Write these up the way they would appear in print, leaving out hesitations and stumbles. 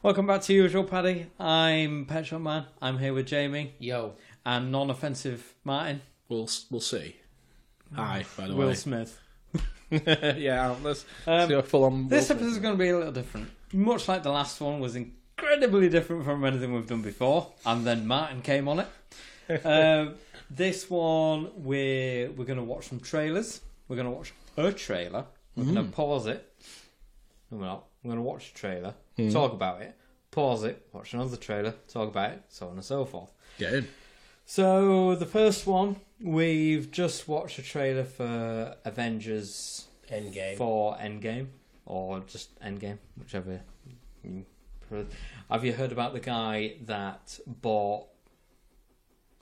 Welcome back to Usual Paddy. I'm Pet Shop Man. I'm here with Jamie. Yo. And non-offensive Martin. We'll see. Hi, by the Will way. Smith. Yeah, let's see full on. This episode is going to be a little different. Much like the last one was incredibly different from anything we've done before. And then Martin came on it. This one, we're going to watch some trailers. We're going to watch a trailer. We're going to pause it. No, we're not. We're going to watch a trailer, talk about it, pause it, watch another trailer, talk about it, so on and so forth. Get in. So, the first one, we've just watched a trailer for Avengers Endgame. for Endgame, or just Endgame, whichever. Have you heard about the guy that bought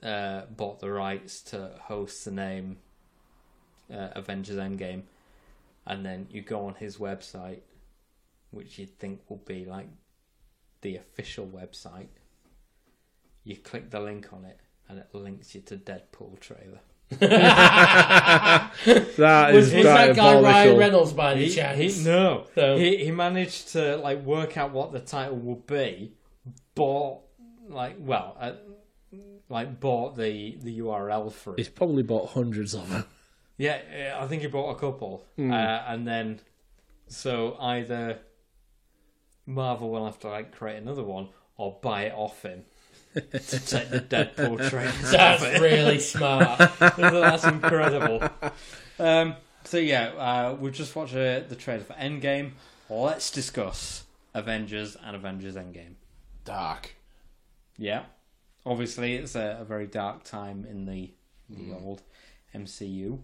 the rights to host the name Avengers Endgame, and then you go on his website, which you'd think will be like the official website. You click the link on it, and it links you to Deadpool trailer. That is Was that guy diabolical. Ryan Reynolds by any chance? No. So- He managed to like work out what the title would be, bought bought the URL for it. He's probably bought hundreds of them. Yeah, I think he bought a couple, and then so either Marvel will have to like create another one or buy it off him to take the Deadpool trailer. That's really smart. That's incredible. So yeah, we'll just watch the trailer for Endgame. Let's discuss Avengers and Avengers Endgame. Dark. Yeah, obviously it's a very dark time in the old MCU.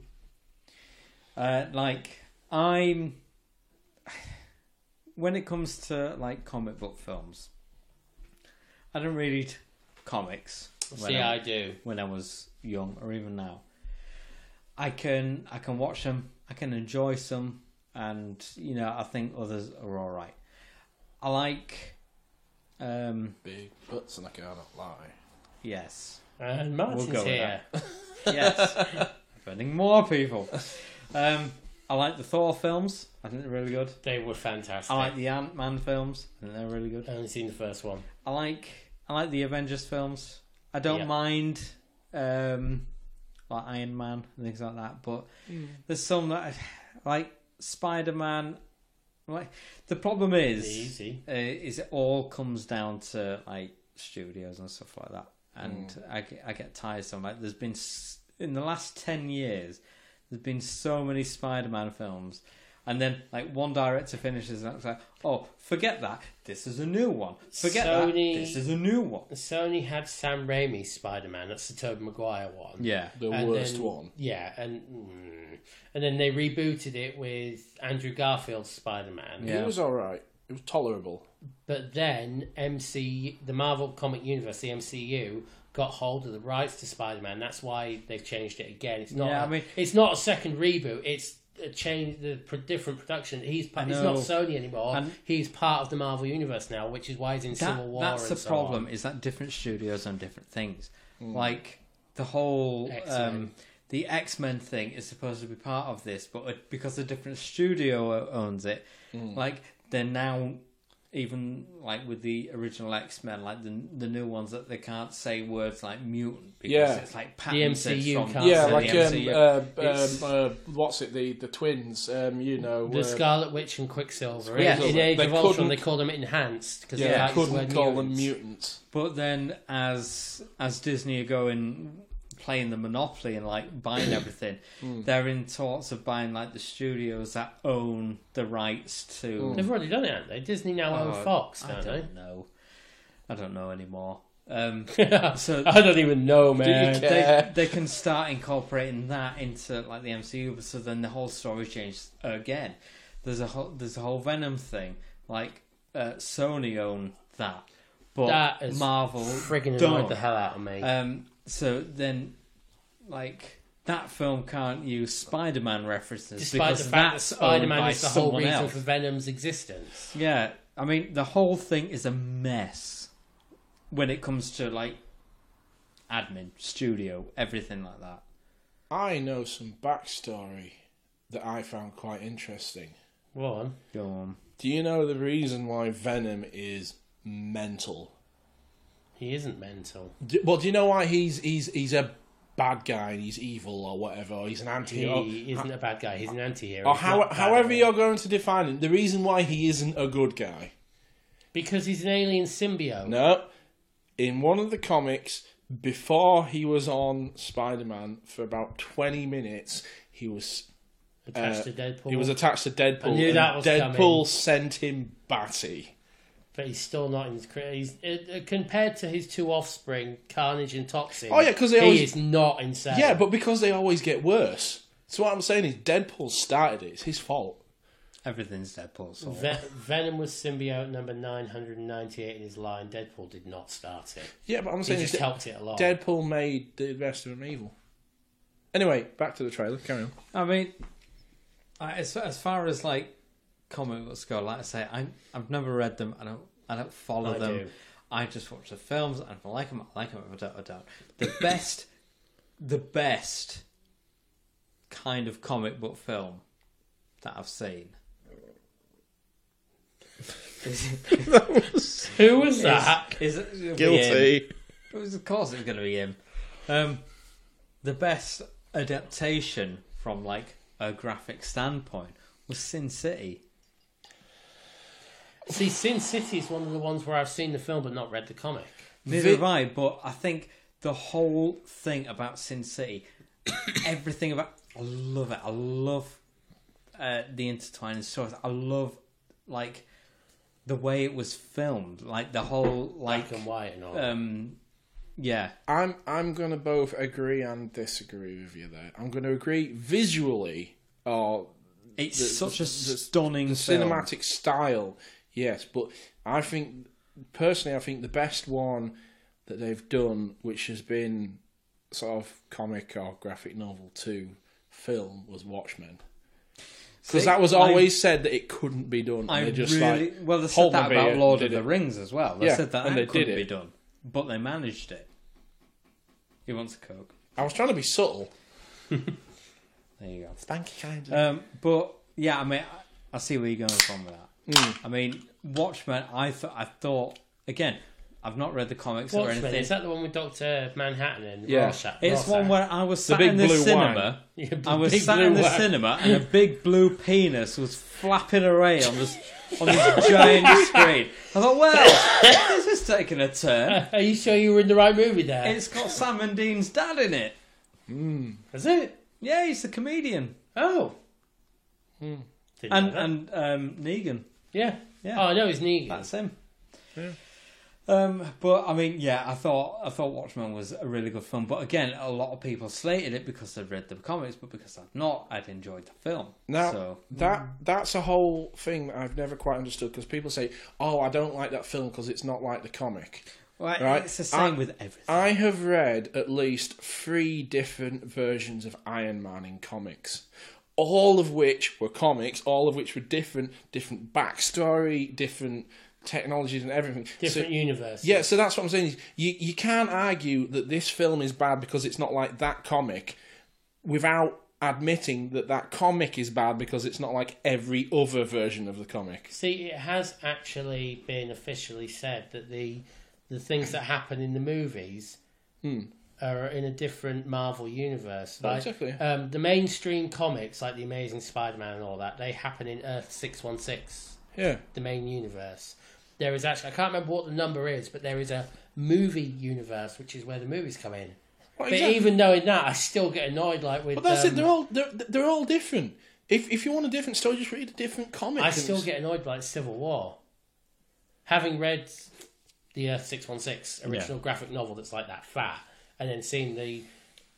When it comes to like comic book films, I don't read comics. I do. When I was young, or even now, I can watch them. I can enjoy some, and I think others are all right. I like. Big butts and I cannot lie. Yes. And Martin's We'll go with here. Yes. Offending more people. I like the Thor films. I think they're really good. They were fantastic. I like the Ant-Man films. I think they're really good. I've only seen the first one. I like the Avengers films. I don't mind like Iron Man and things like that, but there's some that like Spider-Man. Like the problem is it all comes down to like studios and stuff like that, and I get tiresome. Like there's been in the last 10 years, there's been so many Spider-Man films. And then, like, one director finishes and it's like, oh, forget that. This is a new one. Forget that. This is a new one. Sony had Sam Raimi's Spider-Man. That's the Tobey Maguire one. Yeah. The worst one. Yeah, and then they rebooted it with Andrew Garfield's Spider-Man. Yeah. It was alright. It was tolerable. But then the Marvel Comic Universe, the MCU, got hold of the rights to Spider-Man. That's why they've changed it again. It's not. It's not a second reboot. It's a change, different production. He's not Sony anymore. And he's part of the Marvel Universe now, which is why he's in Civil War. That's the problem. Is that different studios on different things. Like the whole the X-Men thing is supposed to be part of this, but because a different studio owns it, like they're now. Even like with the original X-Men, like the new ones that they can't say words like mutant because it's like patented the MCU from can't what's it? The twins. The Scarlet Witch and Quicksilver. Yes. In Age of Ultron, they call them enhanced because they couldn't call them mutants. But then, as Disney are going playing the monopoly and like buying everything, they're in talks of buying like the studios that own the rights to. They've already done it, haven't they? Disney now own Fox, don't they? I don't know anymore. So I don't even know, man. They can start incorporating that into like the MCU, so then the whole story changes again. There's a whole Venom thing. Like Sony own that, but that is Marvel friggin' don't. annoyed the hell out of me. So then, like that film can't use Spider-Man references despite because the fact that that's Spider-Man is the whole reason else. for Venom's existence. Yeah, I mean the whole thing is a mess when it comes to like admin, studio, everything like that. I know some backstory that I found quite interesting. Go on. Go on. Do you know the reason why Venom is mental. He isn't mental. Do you know why he's a bad guy and he's evil or whatever? Or he's an anti-hero. He isn't a bad guy. He's an anti-hero. Or however you're going to define him, the reason why he isn't a good guy. Because he's an alien symbiote. No. In one of the comics, before he was on Spider-Man, for about 20 minutes, he was attached to Deadpool. He was attached to Deadpool. I knew that was Deadpool coming. sent him batty. But he's still not in his career. Compared to his two offspring, Carnage and Toxin. Oh yeah, because he is not insane. Yeah, but because they always get worse. So what I'm saying is, Deadpool started it. It's his fault. Everything's Deadpool's fault. Venom was symbiote number 998 in his line. Deadpool did not start it. Yeah, but I'm saying he just helped it along. Deadpool made the rest of them evil. Anyway, back to the trailer. Carry on. I mean, as far as like comic books go, like I say, I've never read them. I don't follow them. Do. I just watch the films, and if I like them, I like them. If I don't. The best kind of comic book film that I've seen. Who was that? Guilty. Of course, it's going to be him. The best adaptation from like a graphic standpoint was Sin City. See, Sin City is one of the ones where I've seen the film but not read the comic. Neither have I, but I think the whole thing about Sin City, everything about, I love it. I love the intertwining stories. I love like the way it was filmed, like the whole like black and white and all. Yeah, I'm going to both agree and disagree with you there. I'm going to agree visually, it's such a stunning film. Cinematic style. Yes, but I think the best one that they've done, which has been sort of comic or graphic novel to film, was Watchmen. Because that was always said that it couldn't be done. They said that about Lord of the Rings as well. They said that and they couldn't did be done, but they managed it. He wants a Coke. I was trying to be subtle. There you go. Thank you, kindly. But yeah, I mean, I see where you're going from with that. I mean, Watchmen. I thought again. I've not read the comics or anything. Is that the one with Dr. Manhattan and Yeah. Rorschach? It's one where I was sat in the cinema. I was sat in the cinema, and a big blue penis was flapping away on this giant screen. I thought, well, this is taking a turn. Are you sure you were in the right movie there? It's got Sam and Dean's dad in it. Is it? Yeah, he's the comedian. Oh. And Negan. Yeah. Yeah. Oh, I know he's Negan. That's him. Yeah. But I mean, yeah, I thought Watchmen was a really good film. But again, a lot of people slated it because they'd read the comics, but because I've not, I'd enjoyed the film. Now, that's a whole thing that I've never quite understood, because people say, "Oh, I don't like that film because it's not like the comic." Well, right? It's the same with everything. I have read at least 3 different versions of Iron Man in comics. All of which were comics, all of which were different backstory, different technologies and everything. Different universe. Yeah, so that's what I'm saying. You can't argue that this film is bad because it's not like that comic without admitting that comic is bad because it's not like every other version of the comic. See, it has actually been officially said that the things that happen in the movies are in a different Marvel universe. Like, exactly. The mainstream comics, like The Amazing Spider-Man and all that, they happen in Earth 616. Yeah. The main universe. There is actually, I can't remember what the number is, but there is a movie universe, which is where the movies come in. Well, but exactly. even knowing that, I still get annoyed. Like with, but that's it. They're all different. If you want a different story, just read a different comic. I still get annoyed by Civil War. Having read the Earth 616 original graphic novel that's like that fat, and then seeing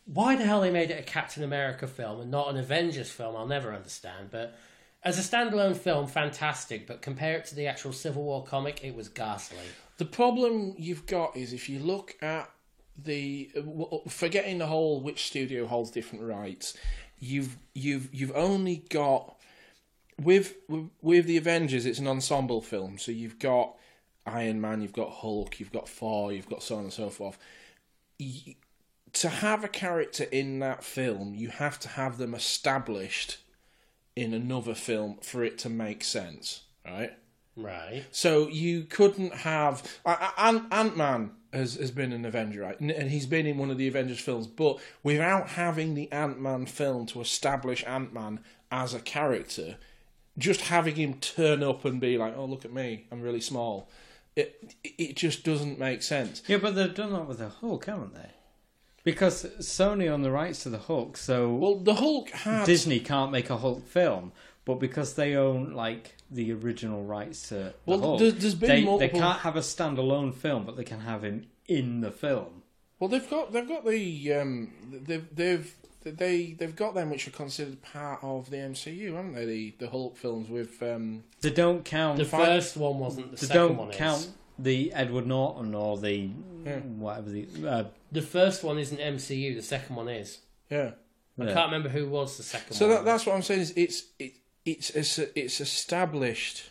why the hell they made it a Captain America film and not an Avengers film, I'll never understand. But as a standalone film, fantastic. But compare it to the actual Civil War comic, it was ghastly. The problem you've got is if you look at forgetting the whole which studio holds different rights, you've only got with the Avengers, it's an ensemble film. So you've got Iron Man, you've got Hulk, you've got Thor, you've got so on and so forth. To have a character in that film, you have to have them established in another film for it to make sense, right? Right. So you couldn't have... Ant-Man has been an Avenger, right? And he's been in one of the Avengers films, but without having the Ant-Man film to establish Ant-Man as a character, just having him turn up and be like, oh, look at me, I'm really small, it just doesn't make sense. Yeah, but they've done that with the Hulk, haven't they? Because Sony own the rights to the Hulk, so... Well, the Hulk had... Disney can't make a Hulk film, but because they own, like, the original rights to the Hulk, there's been multiple... they can't have a standalone film, but they can have him in the film. Well, they've got the they've got them which are considered part of the MCU, haven't they? The Hulk films with they don't count. The first one wasn't. The second one is. They don't count the Edward Norton or the whatever the first one isn't MCU. The second one is. Yeah. I can't remember who was the second one. So that's what I'm saying. Is it's established.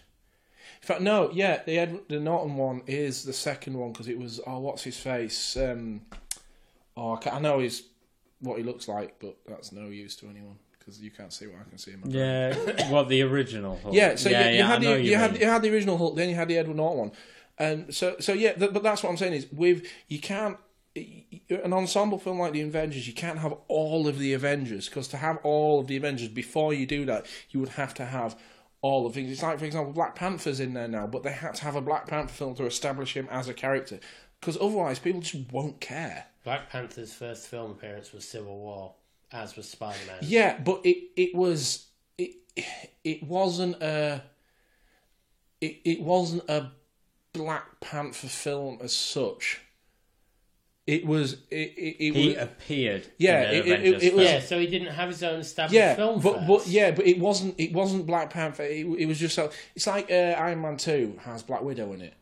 In fact, no, yeah, the Norton one is the second one because it was what's his face? I know what he looks like, but that's no use to anyone because you can't see what I can see. Yeah, what the original Hulk? Yeah, so you had the original Hulk, then you had the Edward Norton one, and so yeah. But that's what I'm saying is you can't. An ensemble film like the Avengers, you can't have all of the Avengers because to have all of the Avengers before you do that, you would have to have all of things. It's like, for example, Black Panther's in there now, but they had to have a Black Panther film to establish him as a character because otherwise people just won't care. Black Panther's first film appearance was Civil War, as was Spider-Man. Yeah, but it wasn't a Black Panther film as such. He appeared. Yeah, it was. Yeah, so he didn't have his own established film. But it wasn't Black Panther. It was just so. It's like Iron Man 2 has Black Widow in it.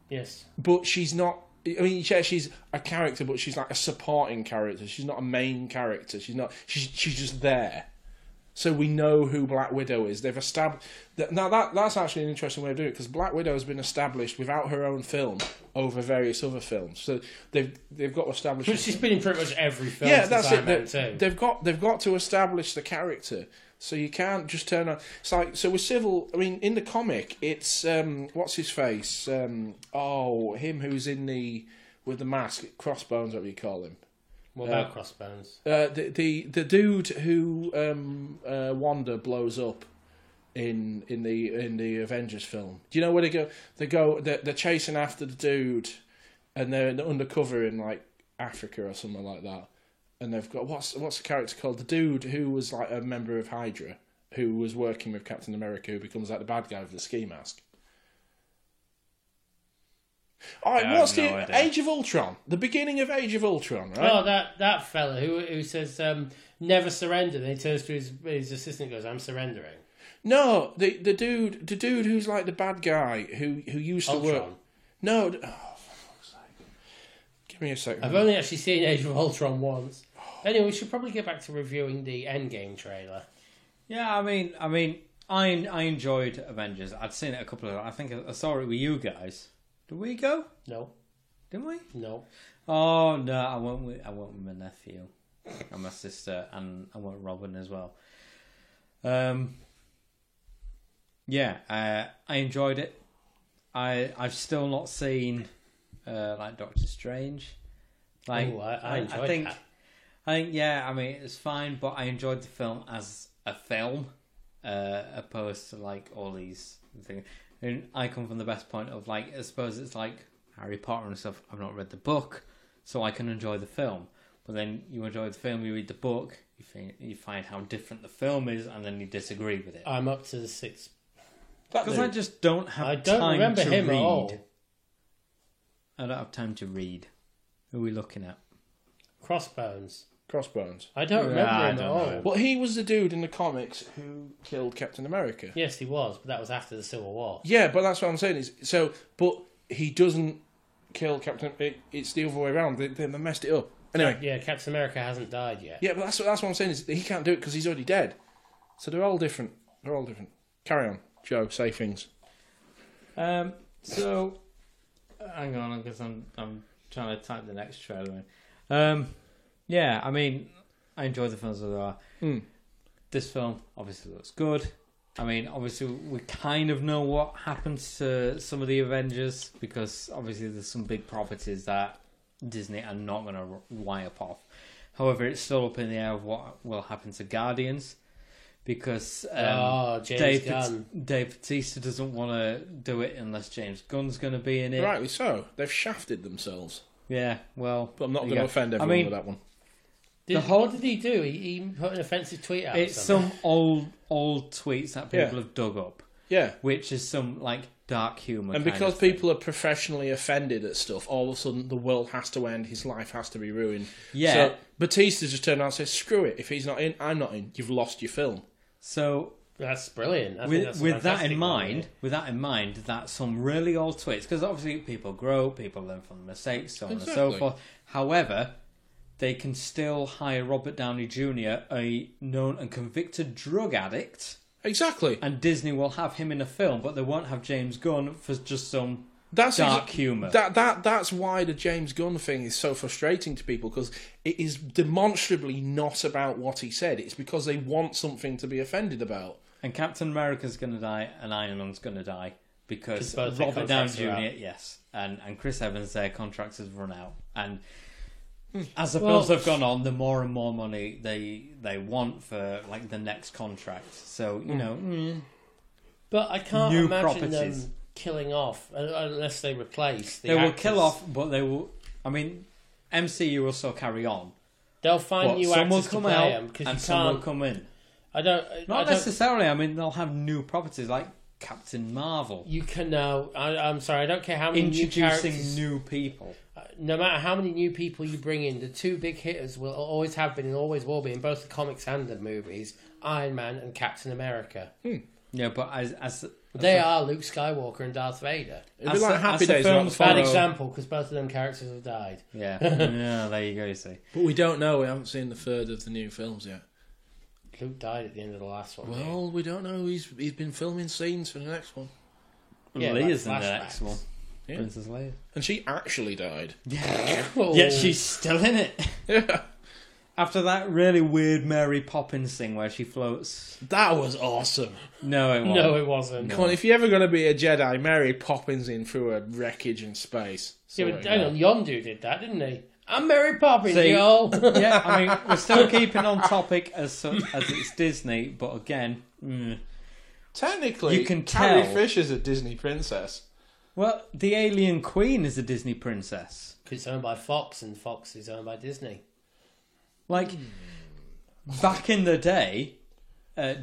Yes, but she's not. I mean, yeah, she's a character, but she's like a supporting character. She's not a main character. She's not. She's just there. So we know who Black Widow is. They've established... Now, that's actually an interesting way of doing it, because Black Widow has been established without her own film over various other films. So they've got to establish... But she's been in pretty much every film. Yeah, that's it. They've got to establish the character. So you can't just turn on... It's like... So with Civil... I mean, in the comic, it's... what's his face? Him who's in the... With the mask. Crossbones, what do you call him? What about Crossbones? The dude who Wanda blows up in the Avengers film. Do you know where they're chasing after the dude, and they're undercover in like Africa or something like that. And they've got what's the character called? The dude who was like a member of Hydra, who was working with Captain America, who becomes like the bad guy with the ski mask. All right, what's the idea. Age of Ultron? The beginning of Age of Ultron, right? Oh, that fella who says never surrender. Then he turns to his assistant and goes, "I'm surrendering." No, the dude who's like the bad guy who used to Ultron. work. No, for fuck's sake. Give me a second. I've only actually seen Age of Ultron once. Anyway, we should probably get back to reviewing the Endgame trailer. Yeah, I mean, I enjoyed Avengers. I'd seen it a couple of. I think I saw it with you guys. Did we go? No. Didn't we? No. Oh no, I went with my nephew and my sister, and I went with Robin as well. Yeah, I enjoyed it. I've still not seen like Doctor Strange. Like I enjoyed that. I think yeah. I mean, it's fine, but I enjoyed the film as a film, opposed to like all these things. And I come from the best point of like, I suppose it's like Harry Potter and stuff. I've not read the book, so I can enjoy the film. But then you enjoy the film, you read the book, you find how different the film is, and then you disagree with it. I'm up to the 6th. Because I just don't have time to read. I don't remember him at all. I don't have time to read. Who are we looking at? Crossbones. I don't remember him at all. Well, he was the dude in the comics who killed Captain America. Yes, he was, but that was after the Civil War. Yeah, but that's what I'm saying. But he doesn't kill Captain... It's the other way around. They messed it up. Anyway. Yeah, Captain America hasn't died yet. Yeah, but that's what I'm saying is he can't do it because he's already dead. So they're all different. Carry on, Joe. Say things. So, hang on, because I'm trying to type the next trailer in. Yeah, I mean, I enjoy the films as they are. This film obviously looks good. I mean, obviously, we kind of know what happens to some of the Avengers because obviously there's some big properties that Disney are not going to wipe off. However, it's still up in the air of what will happen to Guardians because Dave Bautista doesn't want to do it unless James Gunn's going to be in it. Rightly so. They've shafted themselves. Yeah, well... But I'm not going to offend everyone with that one. What did he do? He put an offensive tweet out. It's some old tweets that people have dug up. Yeah. Which is some, like, dark humour. And because people are professionally offended at stuff, all of a sudden the world has to end, his life has to be ruined. Yeah. So Batista just turned around and said, screw it, if he's not in, I'm not in, you've lost your film. So... That's brilliant. With that in mind, that some really old tweets, because obviously people grow, people learn from mistakes, so on and so forth. However, they can still hire Robert Downey Jr., a known and convicted drug addict. Exactly. And Disney will have him in a film, but they won't have James Gunn for just some dark humour. That's why the James Gunn thing is so frustrating to people, because it is demonstrably not about what he said. It's because they want something to be offended about. And Captain America's going to die, and Iron Man's going to die because Robert Downey Jr. Yes, and Chris Evans, their contracts have run out, and as the films have gone on, the more and more money they want for like the next contract. So you know, but I can't imagine them killing off unless they replace. They will kill off, but they will. I mean, MCU will still carry on. They'll find new actors to play them and some will come in. Not necessarily. I mean, they'll have new properties like Captain Marvel. You can know. I'm sorry. I don't care how many introducing new people. No matter how many new people you bring in, the two big hitters will always have been and always will be in both the comics and the movies: Iron Man and Captain America. Yeah, but as they are Luke Skywalker and Darth Vader. It'd be like Happy Days. Bad example because both of them characters have died. Yeah, yeah. There you go. You see, but we don't know. We haven't seen the third of the new films yet. Luke died at the end of the last one. Well, we don't know. He's been filming scenes for the next one. Yeah, Leia's in the next one. Yeah. Princess Leia. And she actually died. Yeah. Yet she's still in it. Yeah. After that really weird Mary Poppins thing where she floats. That was awesome. No, it wasn't. No, it wasn't. Come on, if you're ever going to be a Jedi, Mary Poppins in through a wreckage in space. Yeah, but hang on, Yondu did that, didn't he? I'm Mary Poppins, See, y'all. Yeah, I mean, we're still keeping on topic as it's Disney, but again... Technically, you can Carrie tell. Fisher's a Disney princess. Well, the Alien Queen is a Disney princess. Because it's owned by Fox, and Fox is owned by Disney. Like, back in the day,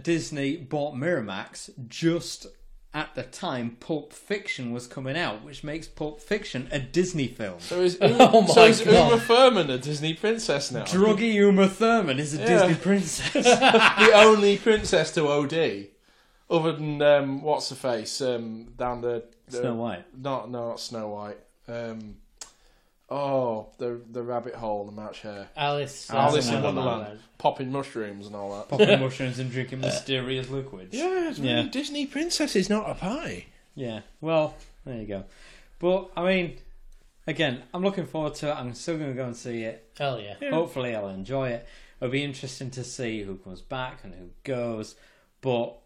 Disney bought Miramax just at the time Pulp Fiction was coming out, which makes Pulp Fiction a Disney film. So is Uma Thurman a Disney princess now? Druggy Uma Thurman is a Disney princess. The only princess to OD. Other than, what's her face? Down the Snow White. Not Snow White. The rabbit hole and the match hair. Alice in Wonderland. Popping mushrooms and all that. Popping mushrooms and drinking mysterious liquids. Yeah, it's really Disney princesses, not a pie. Yeah, well, there you go. But, I mean, again, I'm looking forward to it. I'm still going to go and see it. Hell yeah. Hopefully I'll enjoy it. It'll be interesting to see who comes back and who goes. But,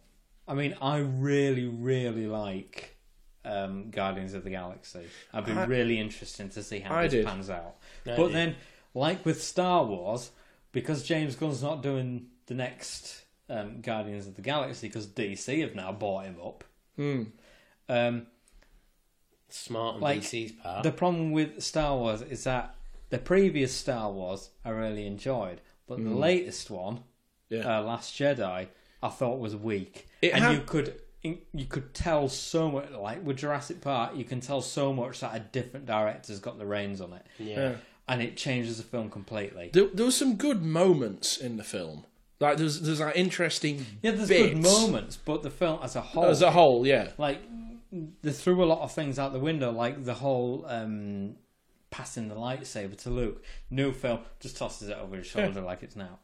I mean, I really, really like Guardians of the Galaxy. I'd be really interested to see how this pans out. But then, like with Star Wars, because James Gunn's not doing the next Guardians of the Galaxy, because DC have now bought him up. Smart on DC's part. The problem with Star Wars is that the previous Star Wars I really enjoyed, but the latest one, Last Jedi, I thought was weak. You could tell so much, like with Jurassic Park, you can tell so much that a different director's got the reins on it. Yeah. And it changes the film completely. There were some good moments in the film. Like there's like interesting there's bits. Good moments, but the film as a whole... As a whole, yeah. Like, they threw a lot of things out the window, like the whole passing the lightsaber to Luke. New film, just tosses it over his shoulder like it's now.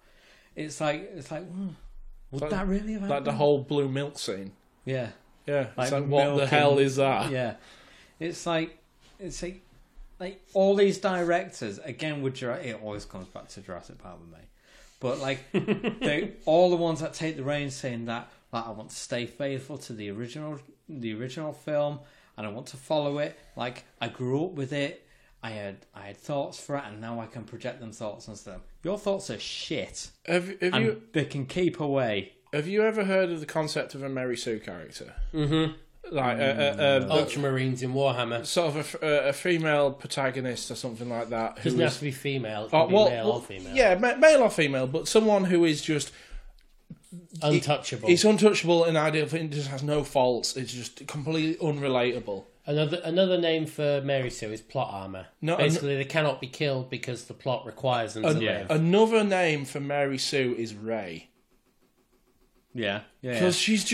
It's like would that really have happened? Like the whole blue milk scene. Yeah. Yeah. It's like what the hell is that? Yeah. It's like all these directors, again, it always comes back to Jurassic Park with me. But like, all the ones that take the reins saying that, Like, I want to stay faithful to the original film, and I want to follow it. Like, I grew up with it. I had thoughts for it, and now I can project them thoughts onto them. Your thoughts are shit. They can keep away. Have you ever heard of the concept of a Mary Sue character? Mm-hmm. Like Ultramarines in Warhammer. Sort of a female protagonist or something like that. It doesn't have to be female. It can be male or female. Yeah, male or female, but someone who is just untouchable. It's untouchable and ideal. It just has no faults. It's just completely unrelatable. Another name for Mary Sue is plot armor. Basically, they cannot be killed because the plot requires them to live. Another name for Mary Sue is Rey. Yeah. Because she's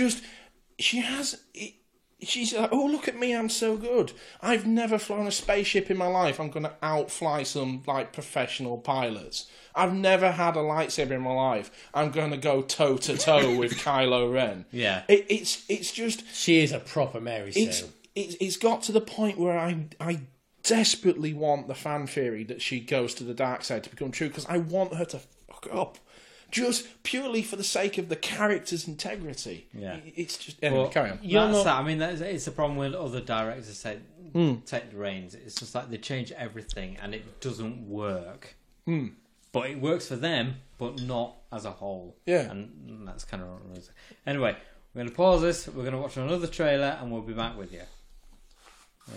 like, oh, look at me, I'm so good. I've never flown a spaceship in my life. I'm going to outfly some like professional pilots. I've never had a lightsaber in my life. I'm going to go toe to toe with Kylo Ren. Yeah. It's just... She is a proper Mary Sue. It's got to the point where I desperately want the fan theory that she goes to the dark side to become true, because I want her to fuck up. Just purely for the sake of the character's integrity. Yeah. It's just... Anyway, carry on. It's a problem when other directors take the reins. It's just like they change everything and it doesn't work. But it works for them, but not as a whole. Yeah. And that's kind of... Anyway, we're going to pause this. We're going to watch another trailer and we'll be back with you.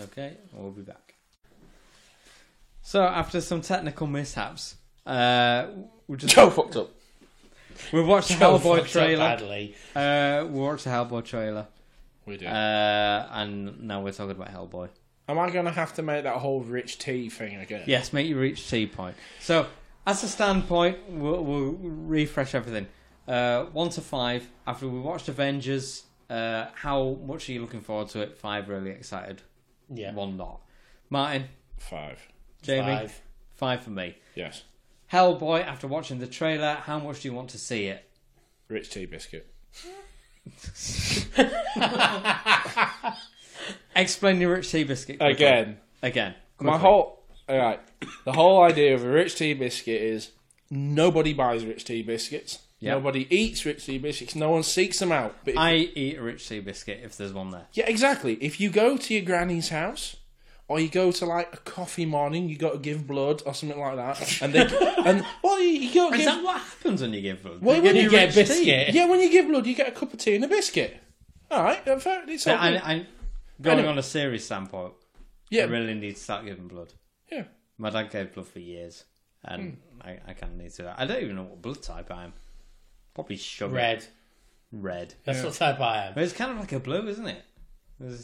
Okay? We'll be back. So, after some technical mishaps, we just... Joe fucked up. We watched the Hellboy trailer. We watched the Hellboy trailer. We did. And now we're talking about Hellboy. Am I going to have to make that whole Rich T thing again? Yes, make your Rich T point. So, as a standpoint, we'll refresh everything. 1 to 5. After we watched Avengers, how much are you looking forward to it? 5, really excited. Yeah. 1 not. Martin? 5. Jamie? 5 for me. Yes. Hellboy, after watching the trailer, how much do you want to see it? Rich Tea Biscuit. Explain your Rich Tea Biscuit quickly. Again. The whole idea of a Rich Tea Biscuit is nobody buys Rich Tea Biscuits. Yep. Nobody eats Rich Tea Biscuits. No one seeks them out. But I eat a Rich Tea Biscuit if there's one there. Yeah, exactly. If you go to your granny's house... or you go to like a coffee morning, you got to give blood or something like that, and you got to give. Is that what happens when you give blood? When you get a biscuit? Yeah, when you give blood, you get a cup of tea and a biscuit. All right, it's all good. I'm going on a serious standpoint. Yeah, I really need to start giving blood. Yeah, my dad gave blood for years, and I kind of need to. I don't even know what blood type I am. Probably sugar. Red. That's what type I am. But it's kind of like a blue, isn't it?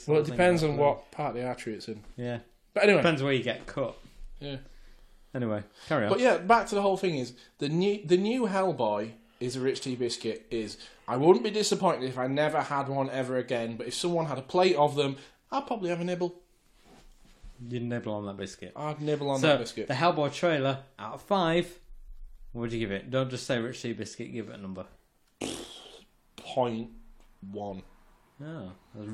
Well, it depends on what part of the artery it's in. Yeah. But anyway. Depends where you get cut. Yeah. Anyway, carry on. But yeah, back to the whole thing is, the new Hellboy is a Rich Tea Biscuit is, I wouldn't be disappointed if I never had one ever again, but if someone had a plate of them, I'd probably have a nibble. You'd nibble on that biscuit. I'd nibble on that biscuit. The Hellboy trailer, out of 5, what would you give it? Don't just say Rich Tea Biscuit, give it a number. 0.1. Oh, that's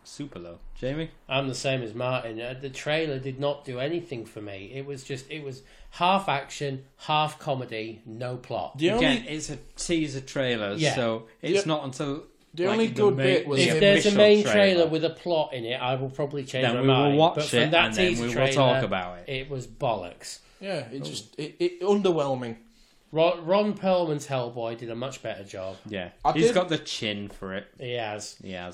super low. Jamie? I'm the same as Martin. The trailer did not do anything for me. It was half action, half comedy, no plot. It's a teaser trailer, so it's not until... The only good bit was... If there's a main trailer with a plot in it, I will probably change my mind. Then we will watch but it, and then we will talk about it. It was bollocks. Yeah, it underwhelming. Ron Perlman's Hellboy did a much better job. Yeah, he's got the chin for it. He has. Yeah,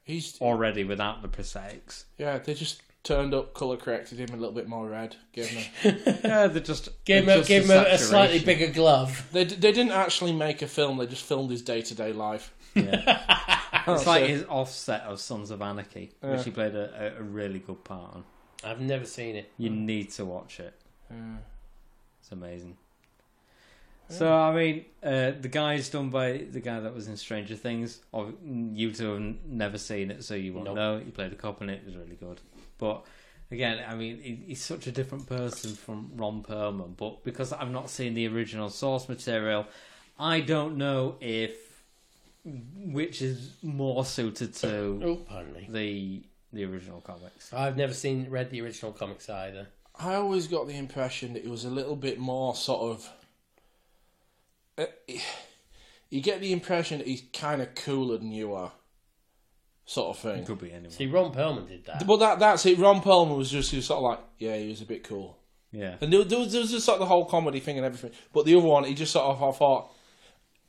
he's already without the prosthetics. Yeah, they just turned up, colour corrected him a little bit more red. Gave him they just gave him a slightly bigger glove. They didn't actually make a film. They just filmed his day-to-day life. Yeah. It's like his offset of Sons of Anarchy, which he played a really good part on. I've never seen it. You need to watch it. It's amazing. So, I mean, the guy's done by the guy that was in Stranger Things. You two have never seen it, so you won't know. He played a cop in it. It was really good. But, again, I mean, he's such a different person from Ron Perlman. But because I've not seen the original source material, I don't know which is more suited to the original comics. I've never read the original comics either. I always got the impression that it was a little bit more sort of... you get the impression that he's kind of cooler than you are, sort of thing. It could be anyone. See, Ron Perlman did that. But that's it. Ron Perlman was sort of like, yeah, he was a bit cool. Yeah. And there was just sort of the whole comedy thing and everything. But the other one, he just sort of, I thought,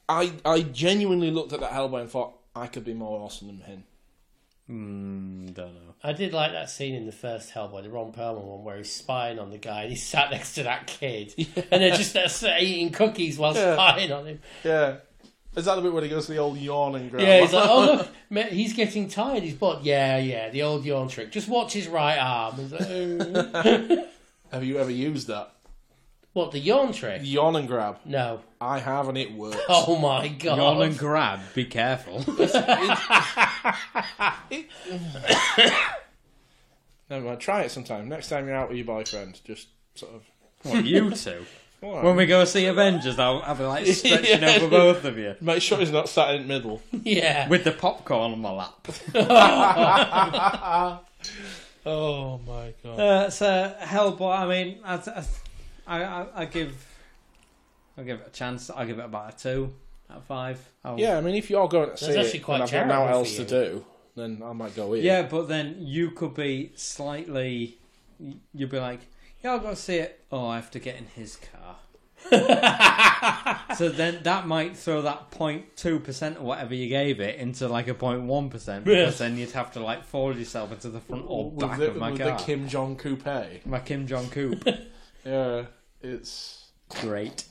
I genuinely looked at that Hellboy and thought, I could be more awesome than him. Don't know. I did like that scene in the first Hellboy, the Ron Perlman one, where he's spying on the guy and he's sat next to that kid. Yeah. And they're just eating cookies while spying on him. Yeah. Is that the bit where he goes to the old yawn and grab? Yeah, he's like, oh look, mate, he's getting tired. He's bored. Yeah, the old yawn trick. Just watch his right arm. He's like, oh. Have you ever used that? What, the yawn trick? Yawn and grab. No. I have, and it works. Oh my god. Yawn and grab. Be careful. Never mind. Try it sometime. Next time you're out with your boyfriend, just sort of. What, you two? When we go see Avengers, I'll be like stretching over both of you. Make sure he's not sat in the middle. Yeah. With the popcorn on my lap. Oh my god. So Hellboy, I mean, I give it a chance. I give it about a 2 out of 5. Yeah, I mean, if you're going to see actually it quite and I've got nothing else for to do, then I might go in. Yeah, but then you could be slightly. You'd be like, yeah, I'll go see it. Oh, I have to get in his car. So then that might throw that 0.2% or whatever you gave it into like a 0.1%, because then you'd have to like fold yourself into the front or back of my car. The Kim Jong Coupe. My Kim Jong Coupe. Yeah, it's great.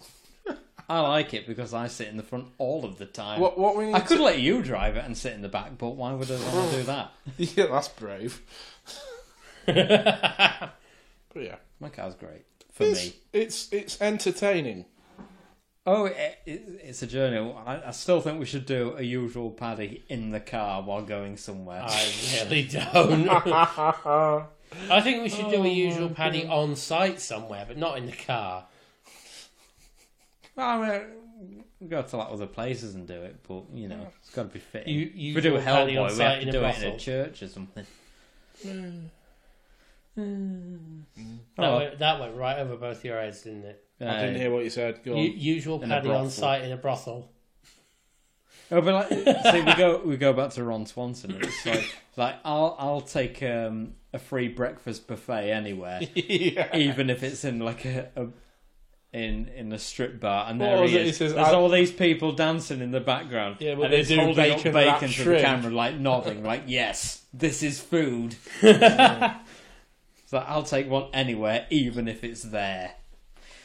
I like it because I sit in the front all of the time. What we need I could let you drive it and sit in the back, but why would I want to do that? Yeah, that's brave. But yeah, my car's great for me. It's entertaining. Oh, it's a journey. I still think we should do a usual Paddy in the car while going somewhere. I really don't. I think we should do a usual Paddy on site somewhere, but not in the car. Well, I mean, we go to like other places and do it, but you know, it's got to be fitting. If we do a Hellboy, we have to do it in a church or something. That went right over both your heads, didn't it? I didn't hear what you said. Go on. Usual Paddy on site in a brothel. Oh, but like, see, we go back to Ron Swanson. It's like I'll take a free breakfast buffet anywhere, even if it's in like in a strip bar, and there he is. There's all these people dancing in the background, yeah, but and they he's do holding up bacon to the camera, like nodding, like yes, this is food. So I'll take one anywhere, even if it's there.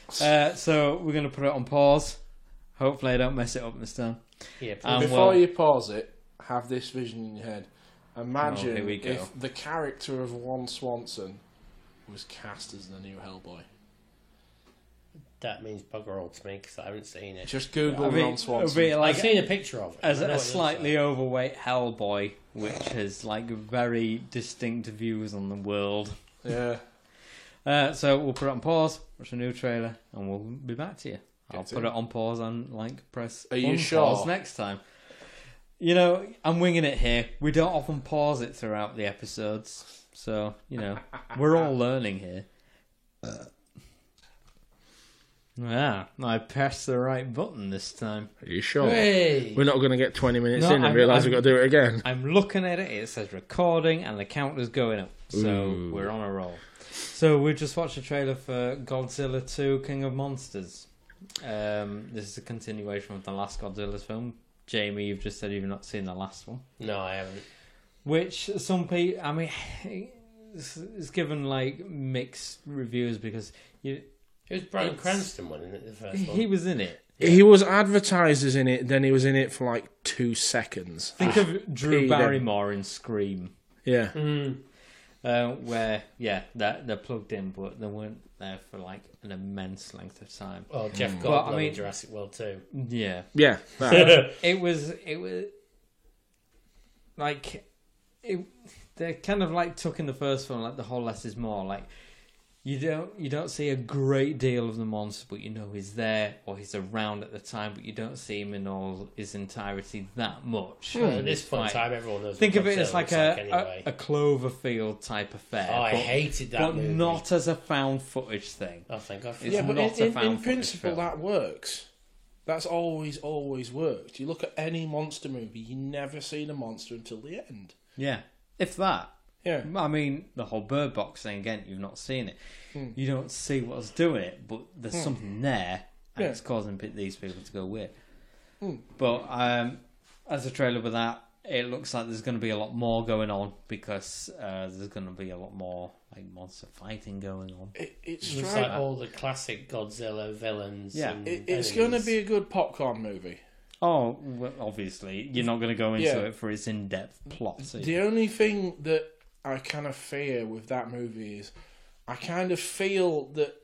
So we're going to put it on pause. Hopefully I don't mess it up this time. Yeah. Before you pause it, have this vision in your head. Imagine if the character of Ron Swanson was cast as the new Hellboy. That means bugger all to me because I haven't seen it. Just Google Ron Swanson. I've seen a picture of it. As a slightly overweight Hellboy, which has like very distinct views on the world. Yeah. So we'll put it on pause, watch a new trailer, and we'll be back to you. I'll put it on pause and press pause next time. You know, I'm winging it here. We don't often pause it throughout the episodes, so you know we're all learning here. Yeah, I pressed the right button this time. Are you sure? Hey. We're not going to get 20 minutes in and realise we've got to do it again. I'm looking at it. It says recording and the counter's going up. So we're on a roll. So we just watched a trailer for Godzilla 2 King of Monsters. This is a continuation of the last Godzilla film. Jamie, you've just said you've not seen the last one. No, I haven't. Which some people, I mean, it's given like mixed reviews because it was Bryan Cranston one, isn't it? The first one. He was in it. He was advertised as in it, then he was in it for like 2 seconds. Think of Drew Barrymore in Scream. Yeah. Where, they're plugged in, but they weren't there for like an immense length of time. Oh, Jeff Goldblum in Jurassic World 2. Yeah. Yeah. It was like, they kind of like took in the first one, like the whole less is more, like, you don't see a great deal of the monster, but you know he's there or he's around at the time, but you don't see him in all his entirety that much. At this point in time, everyone knows. Think of it as like a Cloverfield type affair. Oh, I hated that movie. But not as a found footage thing. Oh, thank God. Yeah, but in principle that works. That's always worked. You look at any monster movie, you never see the monster until the end. Yeah, if that. Yeah. I mean, the whole Bird Box thing, again, you've not seen it. You don't see what's doing it, but there's something there, and it's causing these people to go weird. But as a trailer with that, it looks like there's going to be a lot more going on, because there's going to be a lot more like monster fighting going on. It's like all the classic Godzilla villains. Yeah, it's going to be a good popcorn movie. Oh, well, obviously, you're not going to go into it for its in-depth plot. The only thing that I kind of fear with that movie is I kind of feel that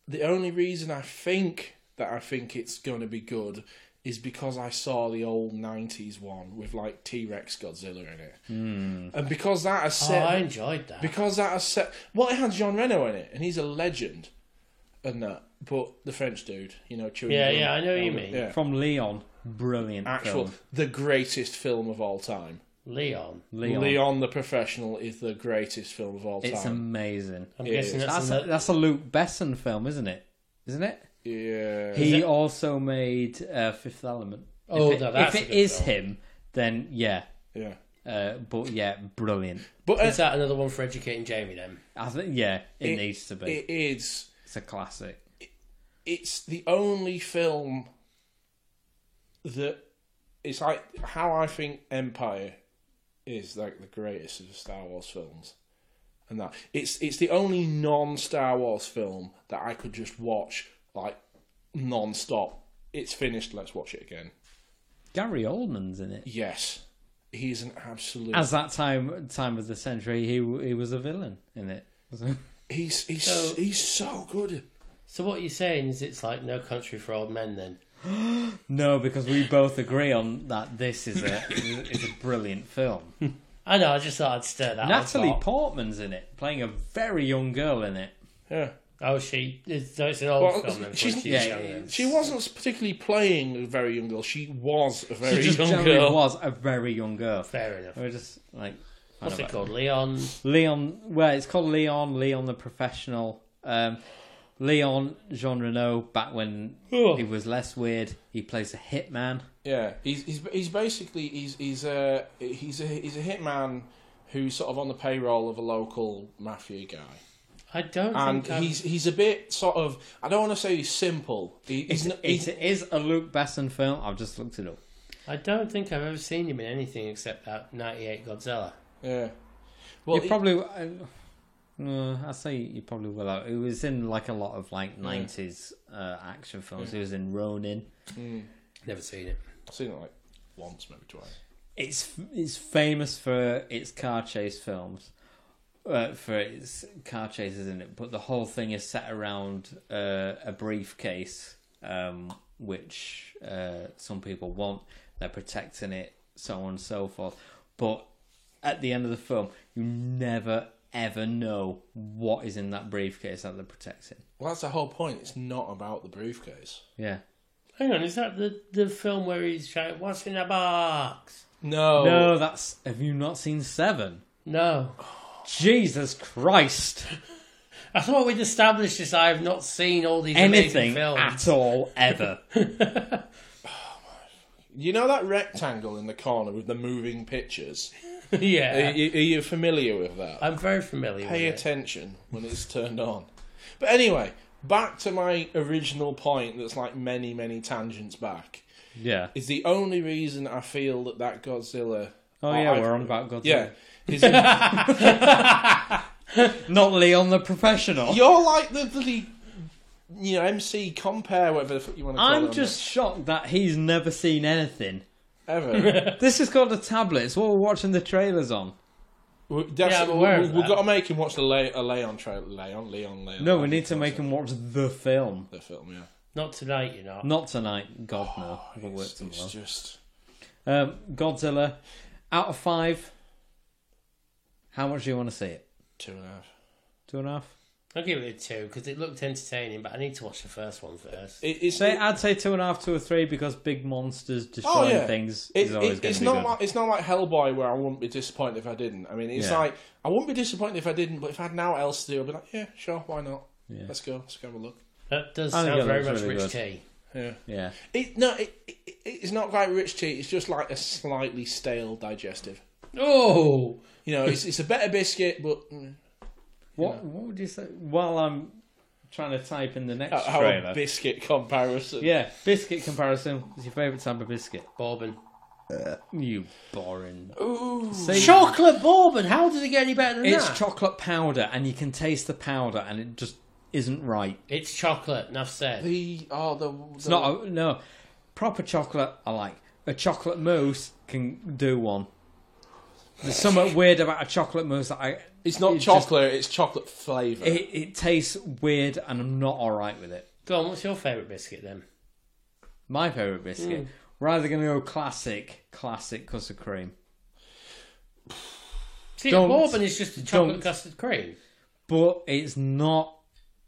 the only reason I think it's going to be good is because I saw the old 90s one with like T-Rex Godzilla in it. And because that has set... I enjoyed that. Because that has set... Well, it had Jean Reno in it, and he's a legend and that. But the French dude, chewing Yeah, I know what you mean. Yeah. From Leon, brilliant film. The greatest film of all time. Leon the Professional is the greatest film of all time. It's amazing. I'm guessing that's a Luc Besson film, isn't it? Isn't it? Yeah. He also made Fifth Element. If it is him, then yeah. Yeah. But yeah, brilliant. But is that another one for Educating Jamie then? I think it needs to be. It is. It's a classic. It's the only film that it's like how I think Empire is like the greatest of the Star Wars films, and that it's the only non-Star Wars film that I could just watch like non-stop. It's finished. Let's watch it again. Gary Oldman's in it. Yes, he's an absolute. As that time of the century, he was a villain in it. He's so good. So what you're saying is it's like No Country for Old Men then? No, because we both agree on that. This is a brilliant film. I know. I just thought I'd stir that. Natalie Portman's in it, playing a very young girl in it. Yeah. Oh, so it's an old film then. She wasn't particularly playing a very young girl. She was a very young generally girl. Was a very young girl. Fair enough. We're just like what's it called? Leon. Well, it's called Leon the Professional. Leon Jean Reno, back when he was less weird, he plays a hitman. Yeah, he's basically he's a hitman who's sort of on the payroll of a local mafia guy. I don't and think he's a bit sort of, I don't want to say he's simple. It is a Luc Besson film. I've just looked it up. I don't think I've ever seen him in anything except that '98 Godzilla. Yeah, well, you probably. I say you probably will. It was in like a lot of like 90s action films. He was in Ronin. Never seen it. I've seen it like once, maybe twice. It's famous for its car chase films, for its car chases in it. But the whole thing is set around a briefcase, which some people want. They're protecting it, so on and so forth. But at the end of the film, you never ever know what is in that briefcase that they're protecting. Well, that's the whole point. It's not about the briefcase. Yeah. Hang on, is that the film where he's shouting, "What's in the box"? No, that's. Have you not seen Seven? No. Jesus Christ! I thought we'd established this. I have not seen all these amazing films at all ever. You know that rectangle in the corner with the moving pictures? Yeah. Are you familiar with that? I'm very familiar with it. Pay attention when it's turned on. But anyway, back to my original point that's like many, many tangents back. Yeah. Is the only reason I feel that Godzilla... we're on about Godzilla. Yeah. Not Leon the Professional. You're like the bloody... MC compare, whatever the fuck you want to call it. I'm just shocked that he's never seen anything. Ever. This is called a tablet. It's what we're watching the trailers on. We've got to make him watch the Leon trailer. Leon. No, we need to make him watch the film. The film, yeah. Not tonight, you know. Not tonight. God, no. We'll work tomorrow. It's just... Godzilla, out of 5, how much do you want to see it? 2.5. 2.5? I'll give it a 2 because it looked entertaining, but I need to watch the first one first. I'd say 2.5 to a 3 because big monsters destroying things is always going to be good. It's not like Hellboy where I wouldn't be disappointed if I didn't. I mean, it's like I wouldn't be disappointed if I didn't, but if I had now else to do, I'd be like, yeah, sure, why not? Yeah. Let's go have a look. That does sound very much Rich T. Yeah. It's not quite rich tea. It's just like a slightly stale digestive. Oh, It's a better biscuit, but What would you say? While I'm trying to type in the next how trailer. a biscuit comparison. Yeah, biscuit comparison. What's your favourite type of biscuit? bourbon. You boring. Ooh. Chocolate bourbon. How does it get any better than It's that? chocolate powder, and you can taste the powder, and it just isn't right. It's chocolate. Enough said. It's not no proper chocolate. I like a chocolate mousse. Can do one. There's something weird about a chocolate mousse that It's not chocolate. It's chocolate flavour. It tastes weird, and I'm not all right with it. Go on. What's your favourite biscuit then? My favourite biscuit. We're either going to go classic custard cream. See, bourbon is just a chocolate custard cream, but it's not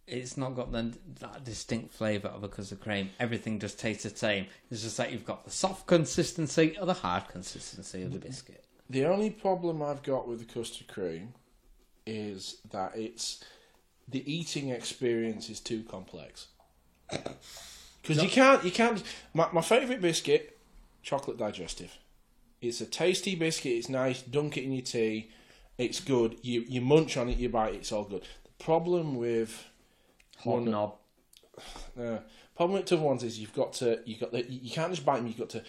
got that distinct flavour of a custard cream. Everything just tastes the same. It's just like you've got the soft consistency or the hard consistency of the biscuit. The only problem I've got with the custard cream is that the eating experience is too complex. Because you can't. My favourite biscuit, chocolate digestive. It's a tasty biscuit. It's nice. Dunk it in your tea. It's good. You munch on it. You bite it. It's all good. The problem with Hobnob. Problem with tough ones is you can't just bite them. You've got to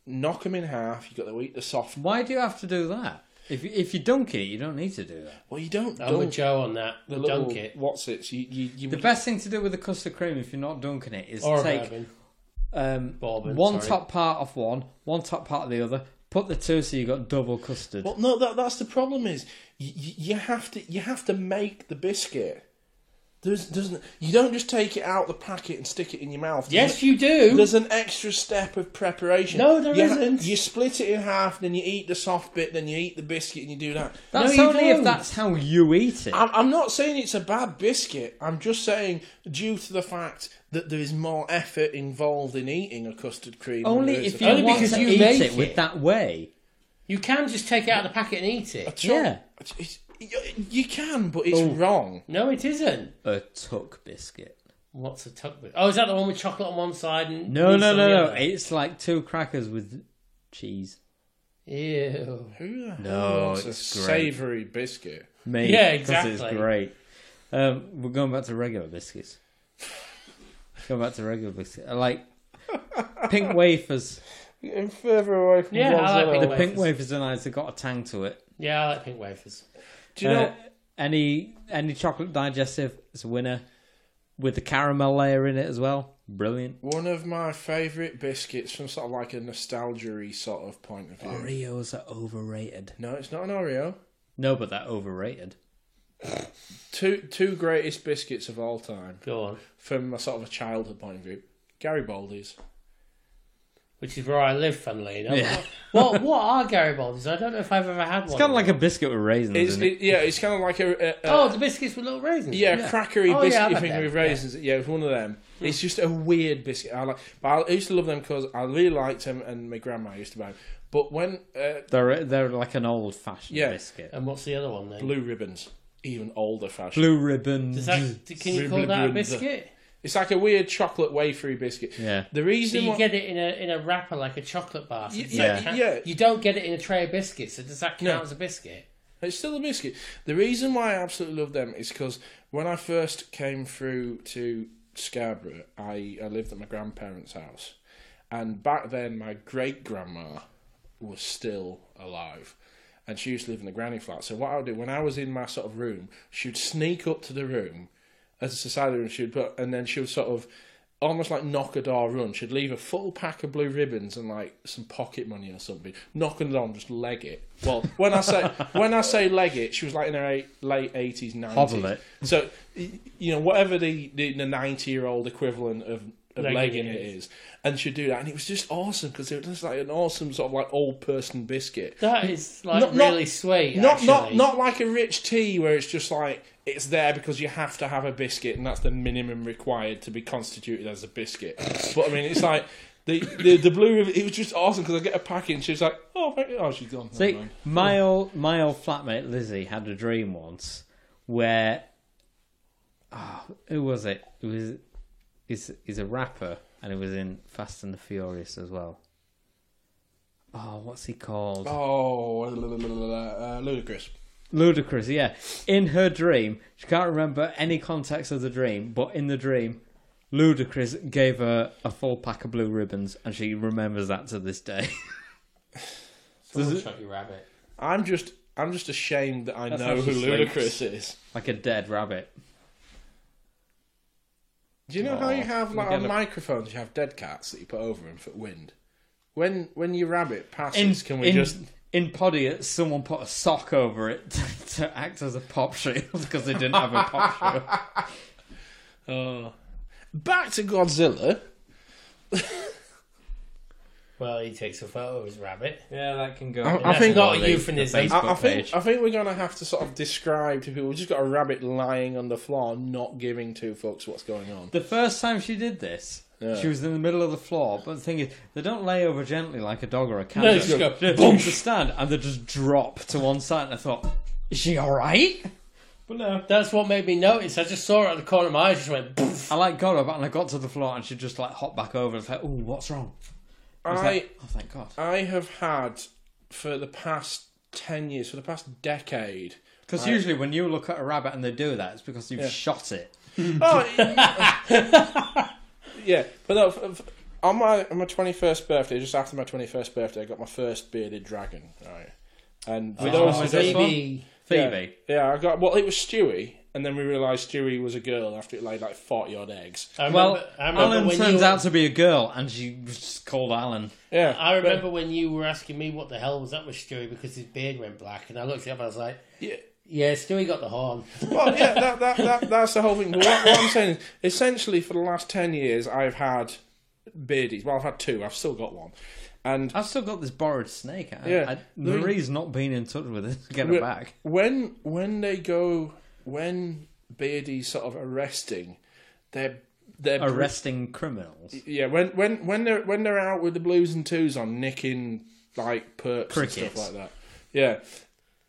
knock them in half. You've got to eat the soft. Why do you have to do that? If you dunk it, you don't need to do that. Well, you don't. I'm with Joe on that. The Dunk it. What's it? The best thing to do with the custard cream, if you're not dunking it, is take bourbon, one top part of one top part of the other. Put the two, so you got double custard. Well, no, that's the problem. Is you have to make the biscuit. You don't just take it out the packet and stick it in your mouth. Yes, you do. There's an extra step of preparation. No, there isn't. You split it in half, then you eat the soft bit, then you eat the biscuit, and you do that. That's no, only if that's how you eat it. I'm not saying it's a bad biscuit. I'm just saying due to the fact that there is more effort involved in eating a custard cream. Only if you want because to you eat make it with that way. You can just take it out of the packet and eat it. Yeah. You can, but it's wrong. No, it isn't. A tuck biscuit. What's a tuck biscuit? Oh, is that the one with chocolate on one side and No. other? It's like two crackers with cheese. Ew. Who the hell No, wants it's a great. savoury biscuit? Me, Yeah, 'cause exactly. It's great. We're going back to regular biscuits. Going back to regular biscuits. I like pink wafers. Getting further away from Yeah, I like The pink wafers are nice. They've got a tang to it. Yeah, I like pink wafers. Do you know any chocolate digestive is a winner with the caramel layer in it as well? Brilliant. one of my favourite biscuits from sort of like a nostalgia-y sort of point of view? Oreos are overrated. No, it's not an Oreo. No, but they're overrated. Two greatest biscuits of all time Go on. from a sort of a childhood point of view. Garibaldi's. Which is where I live, funnily enough. Yeah. What are Garibaldi's? I don't know if I've ever had one. It's kind of like a biscuit with raisins in it. It's kind of like a the biscuits with little raisins. crackery Oh, biscuit yeah, I've had thing them, with raisins. Yeah, it's one of them. It's just a weird biscuit. But I used to love them because I really liked them, and my grandma used to buy them. But when They're like an old fashioned biscuit. And what's the other one then? Blue Ribbons, even older fashioned. Blue ribbons. Can you call that a biscuit? It's like a weird chocolate wafery biscuit. Yeah. The So reason you get it in a wrapper like a chocolate bar. So does Yeah. that count? Yeah. You don't get it in a tray of biscuits. So does that count No. as a biscuit? It's still a biscuit. The reason why I absolutely love them is because when I first came through to Scarborough, I lived at my grandparents' house. And back then, my great-grandma was still alive. And she used to live in the granny flat. So what I would do, when I was in my sort of room, she'd sneak up to the room, as a side of the room, and then she would sort of, almost like knock a door run. She'd leave a full pack of blue ribbons and like some pocket money or something. Knock on the door and just leg it. Well, when I say leg it, she was like in her late 80s, 90s. Hobble it. So, whatever the 90-year-old equivalent of legging it is. And she'd do that. And it was just awesome because it was just like an awesome sort of like old person biscuit. That is like really sweet. Not like a rich tea where it's just like it's there because you have to have a biscuit and that's the minimum required to be constituted as a biscuit. But I mean, it's like the blue ribbon. It was just awesome because I get a packet and she's like, "Oh, thank you." Oh, she's gone. See, my old flatmate Lizzie had a dream once where, who was it? It was. He's a rapper. and he was in Fast and the Furious as well. Oh, what's he called? Oh, Ludacris. Ludacris, yeah. In her dream, she can't remember any context of the dream, but in the dream, Ludacris gave her a full pack of blue ribbons, and she remembers that to this day. Someone shot your rabbit. I'm just ashamed that I know who Ludacris is. Like a dead rabbit. Do you know how you have like on microphones? You have dead cats that you put over them for wind. When your rabbit passes, in Poddy, someone put a sock over it to act as a pop shield because they didn't have a pop shield. Back to Godzilla. Well, he takes a photo of his rabbit. Yeah, that can go. I think not a euphemism. I think we're gonna have to sort of describe to people. We just got a rabbit lying on the floor, not giving two fucks what's going on. The first time she did this, she was in the middle of the floor. But the thing is, they don't lay over gently like a dog or a cat. No, just go boom to stand, and they just drop to one side. And I thought, is she all right? But no, that's what made me notice. I just saw it at the corner of my eyes. Just went. Poof. I got her, and I got to the floor, and she just like hopped back over and said, "Oh, what's wrong?" Oh, thank God. I have had, for the past 10 years, for the past decade... Because usually when you look at a rabbit and they do that, it's because you've shot it. Yeah, but no, on my 21st birthday, just after my 21st birthday, I got my first bearded dragon, right? And Which one was this one? Phoebe. Yeah, it was Stewie. And then we realised Stewie was a girl after it laid like 40-odd eggs. Alan turns out to be a girl, and she was just called Alan. Yeah, I remember when you were asking me what the hell was up with Stewie because his beard went black, and I looked it up and I was like, yeah, Stewie got the horn. Well, yeah, that's the whole thing. But what I'm saying is, essentially, for the last 10 years, I've had beardies. Well, I've had two. I've still got one. And I've still got this borrowed snake. Marie's not been in touch with it to get it back. When Beardy's sort of arresting, they're arresting criminals. Yeah, when they're out with the blues and twos on, nicking like perps and stuff like that. Yeah,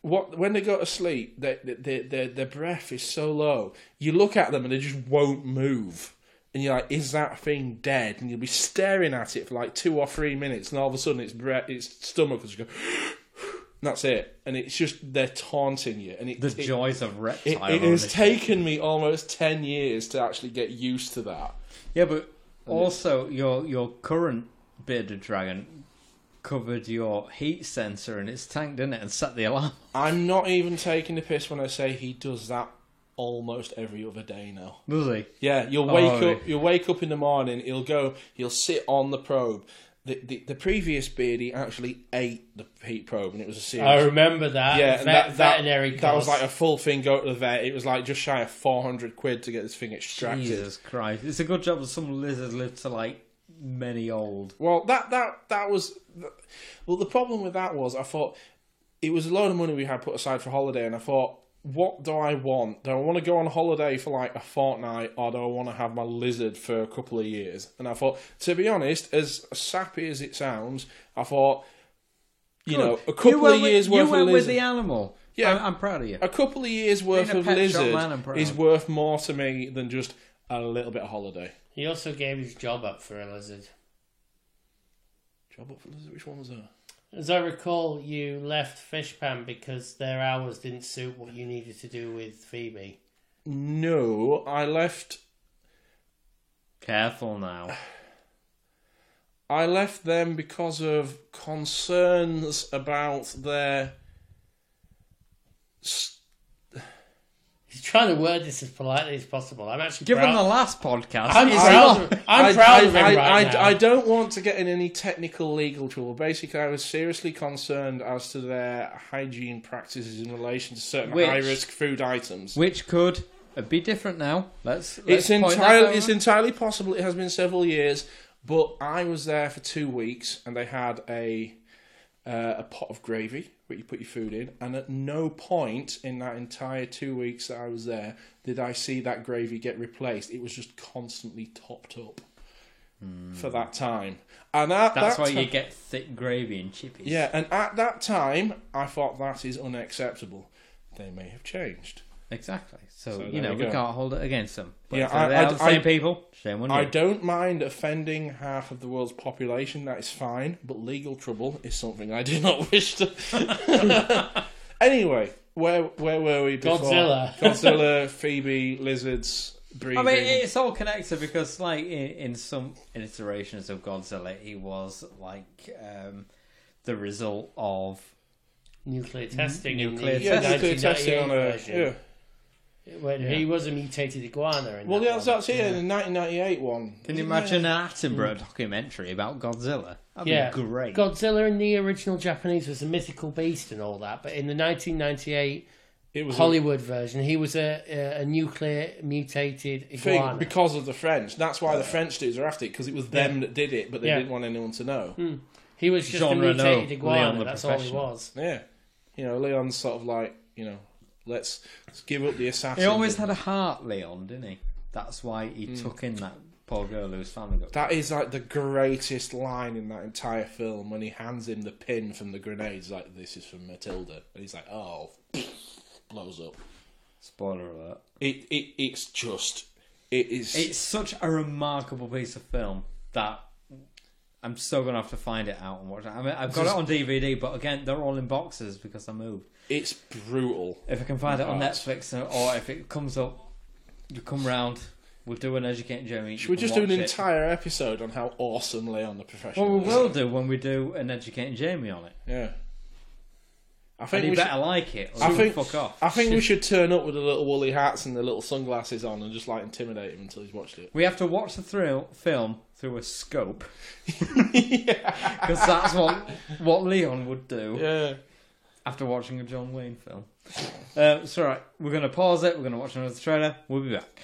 when they go to sleep, their breath is so low. You look at them and they just won't move, and you're like, "Is that thing dead?" And you'll be staring at it for like 2 or 3 minutes, and all of a sudden its stomach will just go. That's it, and it's just they're taunting you, and the joys of reptile. It has taken me almost 10 years to actually get used to that. Yeah, but also your current bearded dragon covered your heat sensor in its tank, didn't it, and set the alarm. I'm not even taking the piss when I say he does that almost every other day now. Does he? Yeah, you'll wake up in the morning. He'll sit on the probe. The previous Beardy actually ate the heat probe, and it was a serious... I remember that. Yeah, veterinary cost. That was like a full thing, go to the vet. It was like just shy of 400 quid to get this thing extracted. Jesus Christ. It's a good job that some lizards live to like many old. Well, that was... Well, the problem with that was, I thought, it was a load of money we had put aside for holiday, and I thought, what do I want? Do I want to go on holiday for like a fortnight, or do I want to have my lizard for a couple of years? And I thought, to be honest, as sappy as it sounds, I thought, a couple of years worth of lizard. You went with the animal. Yeah, I'm proud of you. A couple of years worth of lizard is worth more to me than just a little bit of holiday. He also gave his job up for a lizard. Job up for a lizard? Which one was that? As I recall, you left Fishpan because their hours didn't suit what you needed to do with Phoebe. No, I left... Careful now. I left them because of concerns about their... He's trying to word this as politely as possible. I'm actually Given the last podcast, I'm proud of him right now. I don't want to get in any technical legal trouble. Basically, I was seriously concerned as to their hygiene practices in relation to certain high-risk food items, which could be different now. It's entirely possible. It has been several years, but I was there for 2 weeks, and they had a pot of gravy where you put your food in, and at no point in that entire 2 weeks that I was there did I see that gravy get replaced. It was just constantly topped up for that time. And that's why you get thick gravy and chippies. Yeah, and at that time I thought that is unacceptable. They may have changed. Exactly. So we can't hold it against them. But Yeah, if they're the same people. Shame on you. I don't mind offending half of the world's population. That is fine. But legal trouble is something I do not wish to. Anyway, where were we before? Godzilla, Phoebe, lizards, breathing. I mean, it's all connected because, like, in some iterations of Godzilla, he was like the result of nuclear testing. Nuclear testing on a when he was a mutated iguana. That's here in the 1998 one. Can you imagine an Attenborough documentary about Godzilla? That'd be great. Godzilla in the original Japanese was a mythical beast and all that, but in the 1998 Hollywood version, he was a nuclear mutated iguana. Because of the French. That's why the French dudes are after it, because it was them that did it, but they didn't want anyone to know. He was just a mutated iguana, that's all he was. Yeah. Leon's sort of like, let's give up the assassin. He always had a heart, Leon, didn't he? That's why he took in that poor girl whose family got That is like the greatest line in that entire film when he hands him the pin from the grenades, like, this is from Matilda. And he's like, oh, blows up. Spoiler alert. It's such a remarkable piece of film that I'm still going to have to find it out and watch it. I mean, I've got it on DVD, but again, they're all in boxes because I moved. It's brutal. If I can find it on Netflix, or if it comes up, you come round, we'll do an Educating Jamie. Should we just do an entire episode on how awesome Leon the Professional is? Well, we will do when we do an Educating Jamie on it. Yeah. I think we better like it, or fuck off. I think we should turn up with the little woolly hats and the little sunglasses on and just like intimidate him until he's watched it. We have to watch the film through a scope. Because that's what Leon would do. Yeah. After watching a John Wayne film. It's alright. We're going to pause it. We're going to watch another trailer. We'll be back.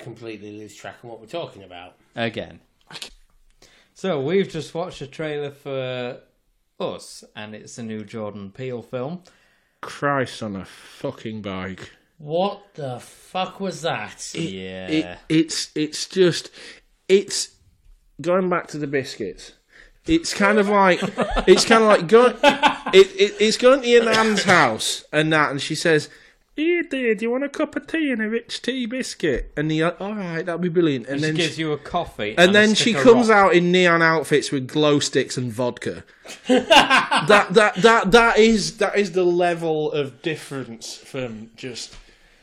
Completely lose track of what we're talking about. Again. So, we've just watched a trailer for Us, and it's a new Jordan Peele film. Christ on a fucking bike. What the fuck was that? It's going back to the biscuits. It's kind of like going. It's going to your nan's house and that, and she says, "Here, dear, do you want a cup of tea and a rich tea biscuit?" And you're like, "All right, that'd be brilliant." And then she gives you a coffee, and then she comes out in neon outfits with glow sticks and vodka. that is the level of difference from just.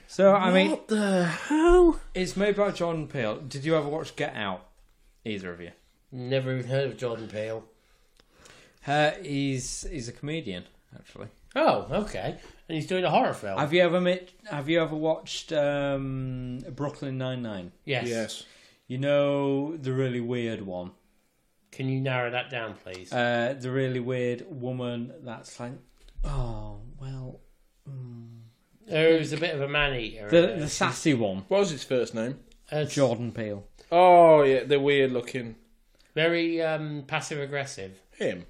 So I mean, what the hell? It's made by Jordan Peele. Did you ever watch Get Out? Either of you? Never even heard of Jordan Peele. He's a comedian, actually. Oh, okay. And he's doing a horror film. Have you ever watched Brooklyn Nine-Nine? Yes. You know the really weird one. Can you narrow that down, please? The really weird woman that's like, oh well. Who's a bit of a man-eater. The sassy one. What was his first name? Jordan Peele. Oh yeah, the weird looking. Very passive-aggressive. Him?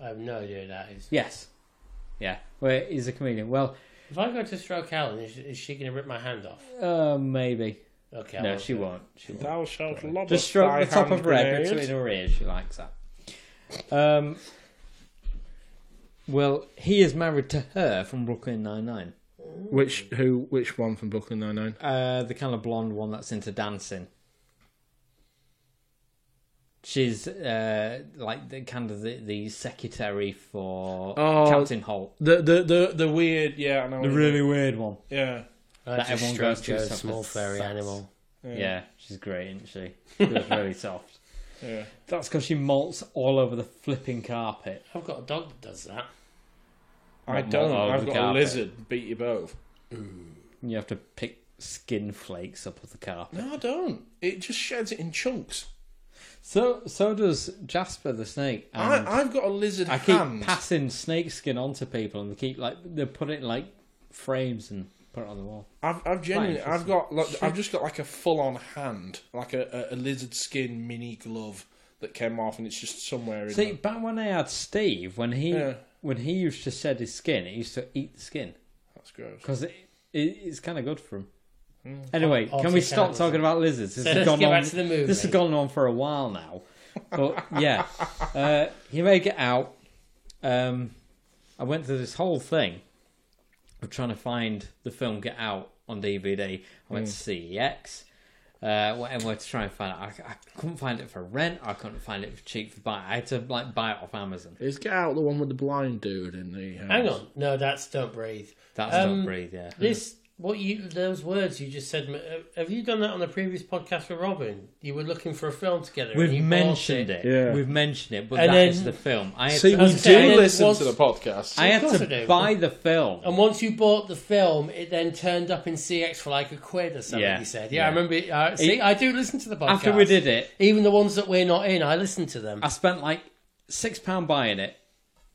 I have no idea who that is. Yes. Yeah. Well, he's a comedian. Well, if I go to stroke Helen, is she going to rip my hand off? Maybe. Okay. No, she won't. Thou shalt love just stroke the top of her head between her ears. She likes that. Well, he is married to her from Brooklyn Nine-Nine. Which one from Brooklyn Nine-Nine? The kind of blonde one that's into dancing. She's like the secretary for Captain Holt. The weird, I know. The really weird one. Yeah. That everyone goes to. Small furry animal. Yeah, she's great, isn't she? She's really soft. Yeah. That's because she molts all over the flipping carpet. I've got a dog that does that. I don't. I've got a lizard. Beat you both. You have to pick skin flakes up of the carpet. No, I don't. It just sheds it in chunks. So does Jasper the snake. I've got a lizard hand. I keep passing snake skin onto people, and they put it in like frames and put it on the wall. I've genuinely, I've just got like a full-on hand, like a lizard skin mini glove that came off, and it's just somewhere in. See, back when I had Steve, when he used to shed his skin, he used to eat the skin. That's gross. Because it's kind of good for him. Anyway, can we stop talking about lizards? Let's get back to the movie. This has gone on for a while now. But yeah, he may get out. I went through this whole thing of trying to find the film Get Out on DVD. I went to CEX, whatever, to try and find it. I couldn't find it for rent. I couldn't find it for cheap for buy. I had to buy it off Amazon. Is Get Out the one with the blind dude in the house? Hang on, no, that's Don't Breathe. That's Don't Breathe. Yeah. Those words you just said. Have you done that on the previous podcast with Robin? You were looking for a film together. We've mentioned it. Yeah. We've mentioned it, but that is the film. We do listen to the podcast. I had to buy the film, and once you bought the film, it then turned up in CX for like £1 or something. Yeah. You said, I remember. I do listen to the podcast. After we did it, even the ones that we're not in, I listen to them. I spent like £6 buying it.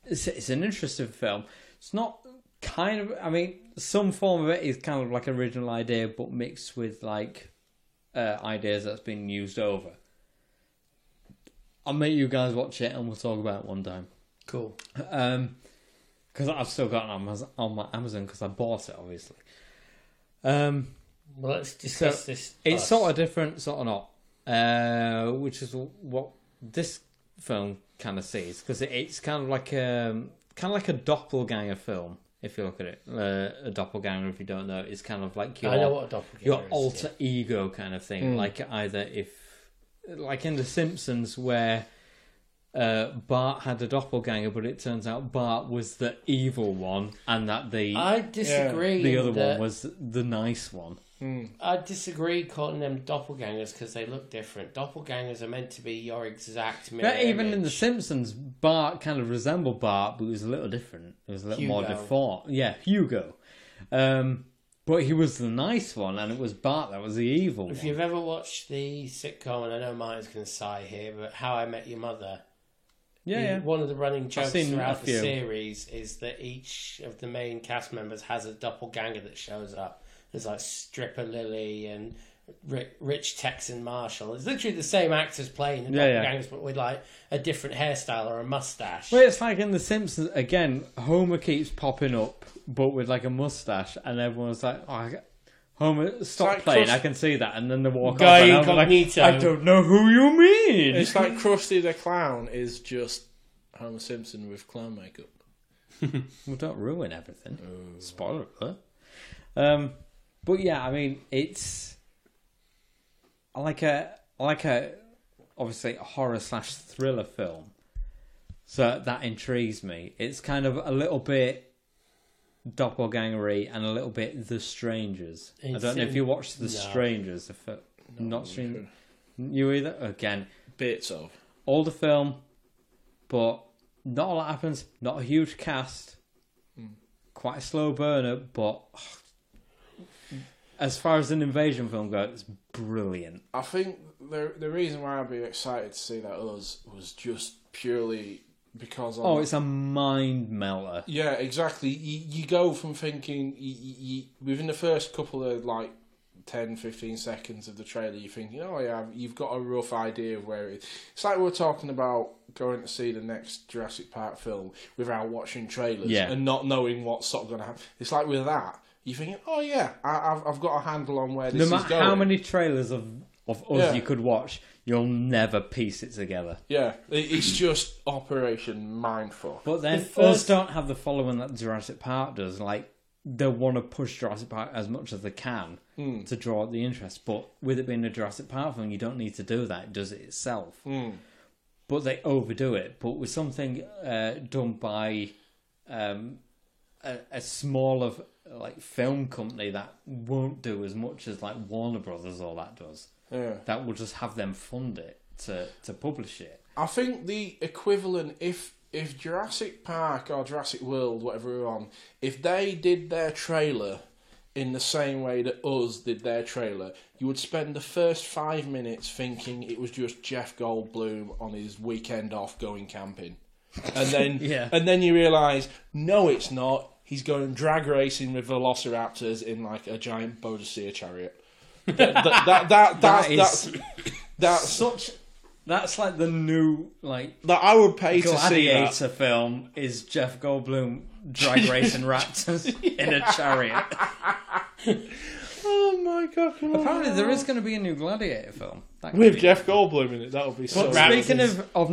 It's an interesting film. It's not. Kind of, I mean, some form of it is kind of like an original idea, but mixed with like ideas that's been used over. I'll make you guys watch it, and we'll talk about it one time. Cool. Because I've still got it on my Amazon because I bought it, obviously. Well, let's discuss this. It's sort of different, sort of not, which is what this film kind of sees, because it's kind of like a doppelganger film. If you look at it, a doppelganger, if you don't know, is kind of like I know what a doppelganger your alter ego kind of thing. Like like in The Simpsons, where Bart had a doppelganger, but it turns out Bart was the evil one, and that I disagree. The other one was the nice one. I disagree calling them doppelgangers because they look different. Doppelgangers are meant to be your exact mirror even image. in The Simpsons, Bart kind of resembled Bart, but he was a little different. It was a little more deformed. Yeah, Hugo. But he was the nice one, and it was Bart that was the evil one. If you've ever watched the sitcom, and I know Martin's going to sigh here, but How I Met Your Mother... Yeah. One of the running jokes throughout the series is that each of the main cast members has a doppelganger that shows up. There's like Stripper Lily and Rich Texan Marshall. It's literally the same actors playing the doppelgangers, but with like a different hairstyle or a mustache. Well, it's like in The Simpsons again. Homer keeps popping up, but with like a mustache, and everyone's like, "Oh, Homer, stop playing! I can see that." And then they walk off, and I'm like, "I don't know who you mean." It's like Krusty the Clown is just Homer Simpson with clown makeup. Well, don't ruin everything. Spoiler alert. But yeah, I mean, it's I like a obviously a horror / thriller film, so that intrigues me. It's kind of a little bit doppelgangery and a little bit The Strangers. I don't know if you watched The Strangers. Not Strangers. You either? Again, bits of older film, but not a lot happens. Not a huge cast. Quite a slow burner, but. As far as an invasion film goes, it's brilliant. I think the reason why I'd be excited to see that was just purely because... it's a mind melter. Yeah, exactly. You go from thinking... You, within the first couple of, 10, 15 seconds of the trailer, you're thinking, oh yeah, you've got a rough idea of where it is. It's like we're talking about going to see the next Jurassic Park film without watching trailers and not knowing what's sort of going to happen. It's like with that... You're thinking, oh yeah, I've got a handle on where this is going. No matter how many trailers of us you could watch, you'll never piece it together. Yeah, it's just Operation Mindfuck. But then us don't have the following that Jurassic Park does. Like, they want to push Jurassic Park as much as they can to draw out the interest. But with it being a Jurassic Park film, you don't need to do that. It does it itself. But they overdo it. But with something done by a smaller... film company that won't do as much as Warner Brothers or that does. Yeah. That will just have them fund it to publish it. I think the equivalent, if Jurassic Park or Jurassic World, whatever we're on, if they did their trailer in the same way that us did their trailer, you would spend the first 5 minutes thinking it was just Jeff Goldblum on his weekend off going camping. And then and then you realise, no it's not. He's going drag racing with velociraptors in a giant Bodicea chariot. That's like the new that I would pay to see that. Gladiator film is Jeff Goldblum drag racing raptors in a chariot. Oh my god! Apparently there is going to be a new Gladiator film with Jeff Goldblum in it. That would be so. Speaking of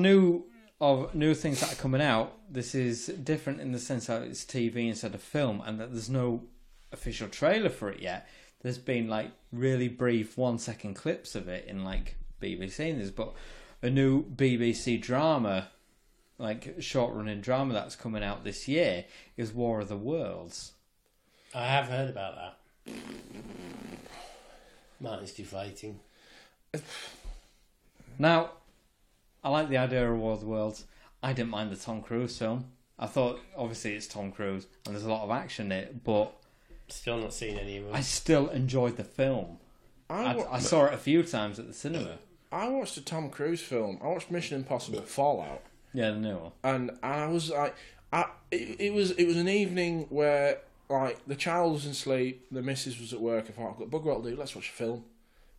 of new things that are coming out, this is different in the sense that it's TV instead of film, and that there's no official trailer for it yet. There's been like really brief 1-second clips of it in like BBC news, but a new BBC drama, like short running drama that's coming out this year, is War of the Worlds. I have heard about that. Martin's deflating. Now, I like the idea of War of the Worlds. I didn't mind the Tom Cruise film. I thought, obviously, it's Tom Cruise and there's a lot of action in it, but still not seen any of them. I still enjoyed the film. I saw it a few times at the cinema. I watched a Tom Cruise film. I watched Mission Impossible Fallout. Yeah, the new one. And I was like, it was an evening where like the child was asleep, the missus was at work. I thought, I've got bugger all to do. Let's watch a film.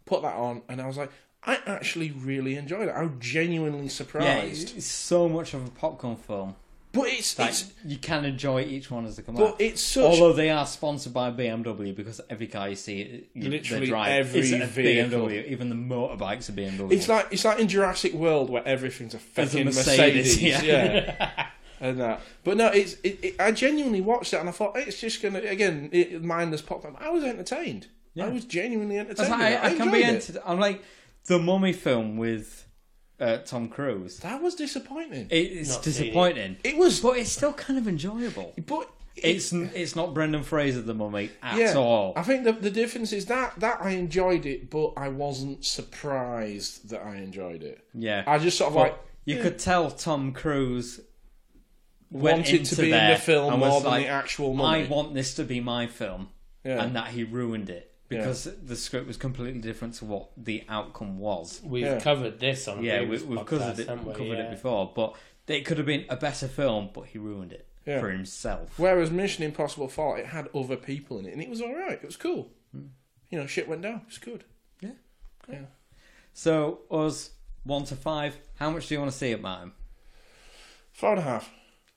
Put that on, and I was like, I actually really enjoyed it. I was genuinely surprised. Yeah, it's so much of a popcorn film. But it's you can enjoy each one as they come But out. it's such... Although they are sponsored by BMW, because every car you see, literally they drive, every is a vehicle. BMW. Even the motorbikes are BMW. It's like in Jurassic World where everything's a fucking Mercedes. Yeah. And that. But no, I genuinely watched it and I thought it's just gonna mindless pop. I was entertained. Yeah. I was genuinely entertained. I can be entertained. I'm like the Mummy film with Tom Cruise. That was disappointing. It's disappointing. It was, but it's still kind of enjoyable. But it's not Brendan Fraser the Mummy at all. I think the difference is that I enjoyed it, but I wasn't surprised that I enjoyed it. Yeah, I just sort of you could tell Tom Cruise wanted to be in the film more than the actual Mummy. I want this to be my film, and that he ruined it. Because the script was completely different to what the outcome was. We've covered this on we've covered it before, but it could have been a better film, but he ruined it for himself. Whereas Mission Impossible Fallout, it had other people in it, and it was all right. It was cool. You know, shit went down. It was good. Yeah. Great. Yeah. So, us 1 to 5, how much do you want to see it, Martin? 4.5.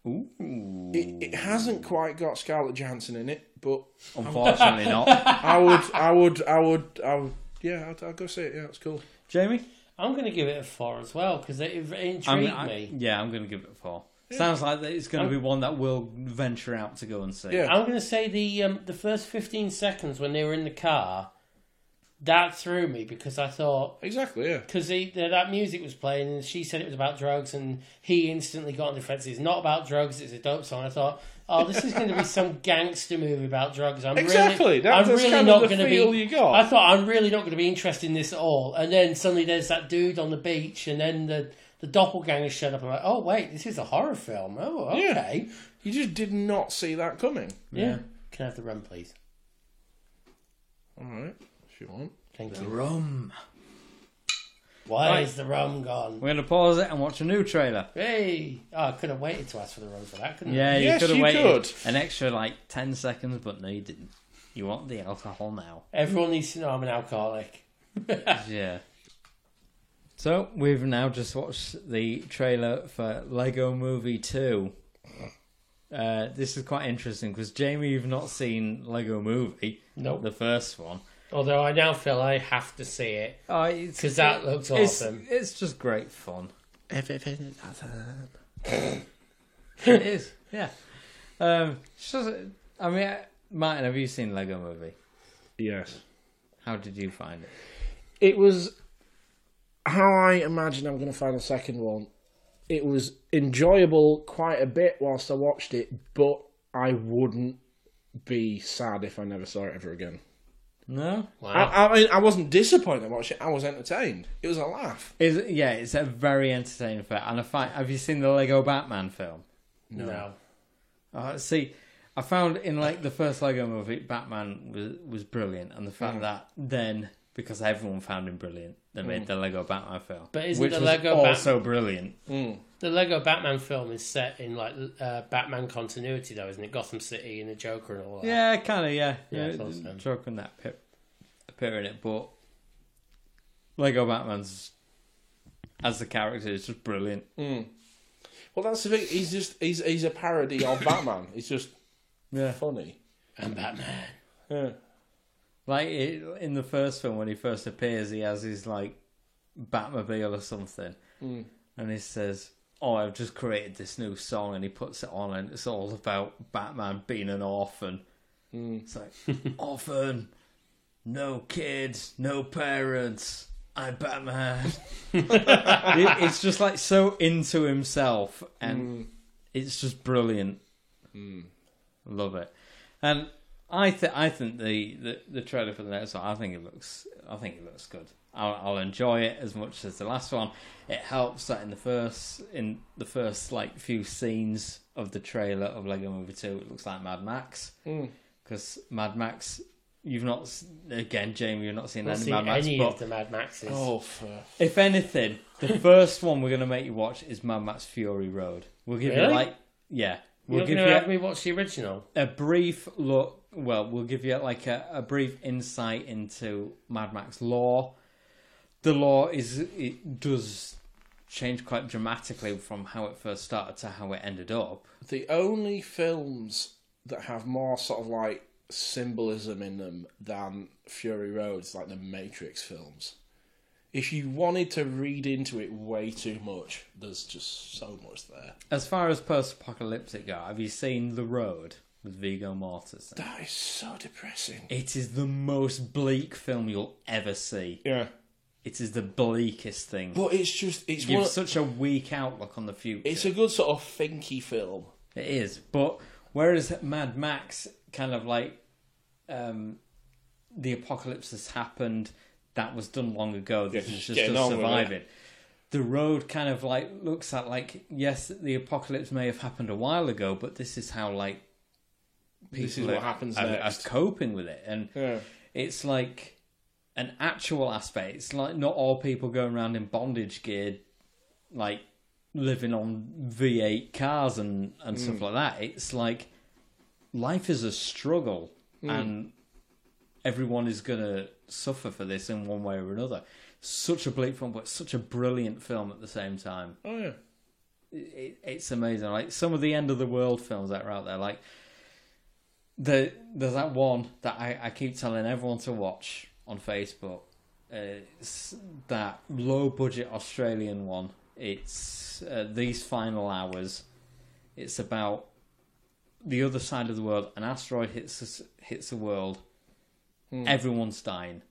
Ooh. It hasn't quite got Scarlett Johansson in it, but unfortunately not. I would. Yeah, I'd go see it. Yeah, it's cool. Jamie, I'm going to give it a 4 as well because it intrigued me. Yeah, I'm going to give it a 4. Yeah. Sounds like it's going to be one that we'll venture out to go and see. Yeah. I'm going to say the first 15 seconds when they were in the car. That threw me because I thought... Exactly, yeah. Because that music was playing and she said it was about drugs and he instantly got on the defense. It's not about drugs, it's a dope song. I thought, this is going to be some gangster movie about drugs. That's kind of the feel you got. I thought, I'm really not going to be interested in this at all. And then suddenly there's that dude on the beach and then the doppelganger showed up. I'm like, oh, wait, this is a horror film. Oh, okay. Yeah. You just did not see that coming. Yeah. Can I have the rum, please? All right. If you want. Thank you. Rum. Why is the rum gone? We're going to pause it and watch a new trailer. Hey! Oh, I could have waited to ask for the rum for that, couldn't I? Yeah, yes, you could have waited could. an extra 10 seconds, but no, you didn't. You want the alcohol now. Everyone needs to know I'm an alcoholic. Yeah. So, we've now just watched the trailer for Lego Movie 2. This is quite interesting because Jamie, you've not seen Lego Movie. Nope. The first one. Although I now feel I have to see it. Because that looks awesome. It's just great fun. Everything is awesome. It is, yeah. Martin, have you seen Lego Movie? Yes. How did you find it? It was how I imagine I'm going to find the second one. It was enjoyable quite a bit whilst I watched it, but I wouldn't be sad if I never saw it ever again. No? Wow. I wasn't disappointed I watched it. I was entertained. It was a laugh. It's a very entertaining film. And have you seen the Lego Batman film? No. See, I found in the first Lego movie, Batman was brilliant, and the fact that then, because everyone found him brilliant, they made the Lego Batman film, but isn't which the was Lego also brilliant. The Lego Batman film is set in Batman continuity, though, isn't it? Gotham City and the Joker and all that. Yeah, kind of. Yeah, Joker and that appear in it, but Lego Batman's as the character is just brilliant. Well, that's the thing. He's a parody of Batman. He's just funny. And Batman. Yeah. In the first film, when he first appears, he has his Batmobile or something, and he says, oh, I've just created this new song, and he puts it on, and it's all about Batman being an orphan. It's like, orphan, no kids, no parents, I'm Batman. It's just like so into himself, and it's just brilliant. Love it. And I think the trailer for the next one, I think it looks good. I'll enjoy it as much as the last one. It helps that in the first like few scenes of the trailer of Lego Movie 2, it looks like Mad Max. Because Mad Max, you've not again, Jamie, you've not seen any Mad Max. Of the Mad Maxes. If anything, the first one we're going to make you watch is Mad Max Fury Road. We'll give you We'll give you have me watch the original. A brief look. Well, we'll give you like a brief insight into Mad Max lore. The lore does change quite dramatically from how it first started to how it ended up. The only films that have more sort of like symbolism in them than Fury Road is like the Matrix films. If you wanted to read into it way too much, there's just so much there. As far as post-apocalyptic go, have you seen The Road with Viggo Mortensen? That is so depressing. It is the most bleak film you'll ever see. Yeah. It is the bleakest thing. But it's gives such a weak outlook on the future. It's a good sort of thinky film. It is. But whereas Mad Max kind of like the apocalypse has happened, that was done long ago. This is just us surviving. The Road kind of like looks at like, yes, the apocalypse may have happened a while ago, but this is how like people what happens next. Are coping with it, and it's like an actual aspect. It's like not all people going around in bondage gear, like living on V8 cars and stuff like that. It's like life is a struggle, and everyone is gonna suffer for this in one way or another. Such a bleak film, but such a brilliant film at the same time. Oh yeah, it's amazing. Like some of the end of the world films that are out there, like there's that one that I keep telling everyone to watch on Facebook. It's that low budget Australian one. It's These Final Hours. It's about the other side of the world. An asteroid hits the world. Everyone's dying.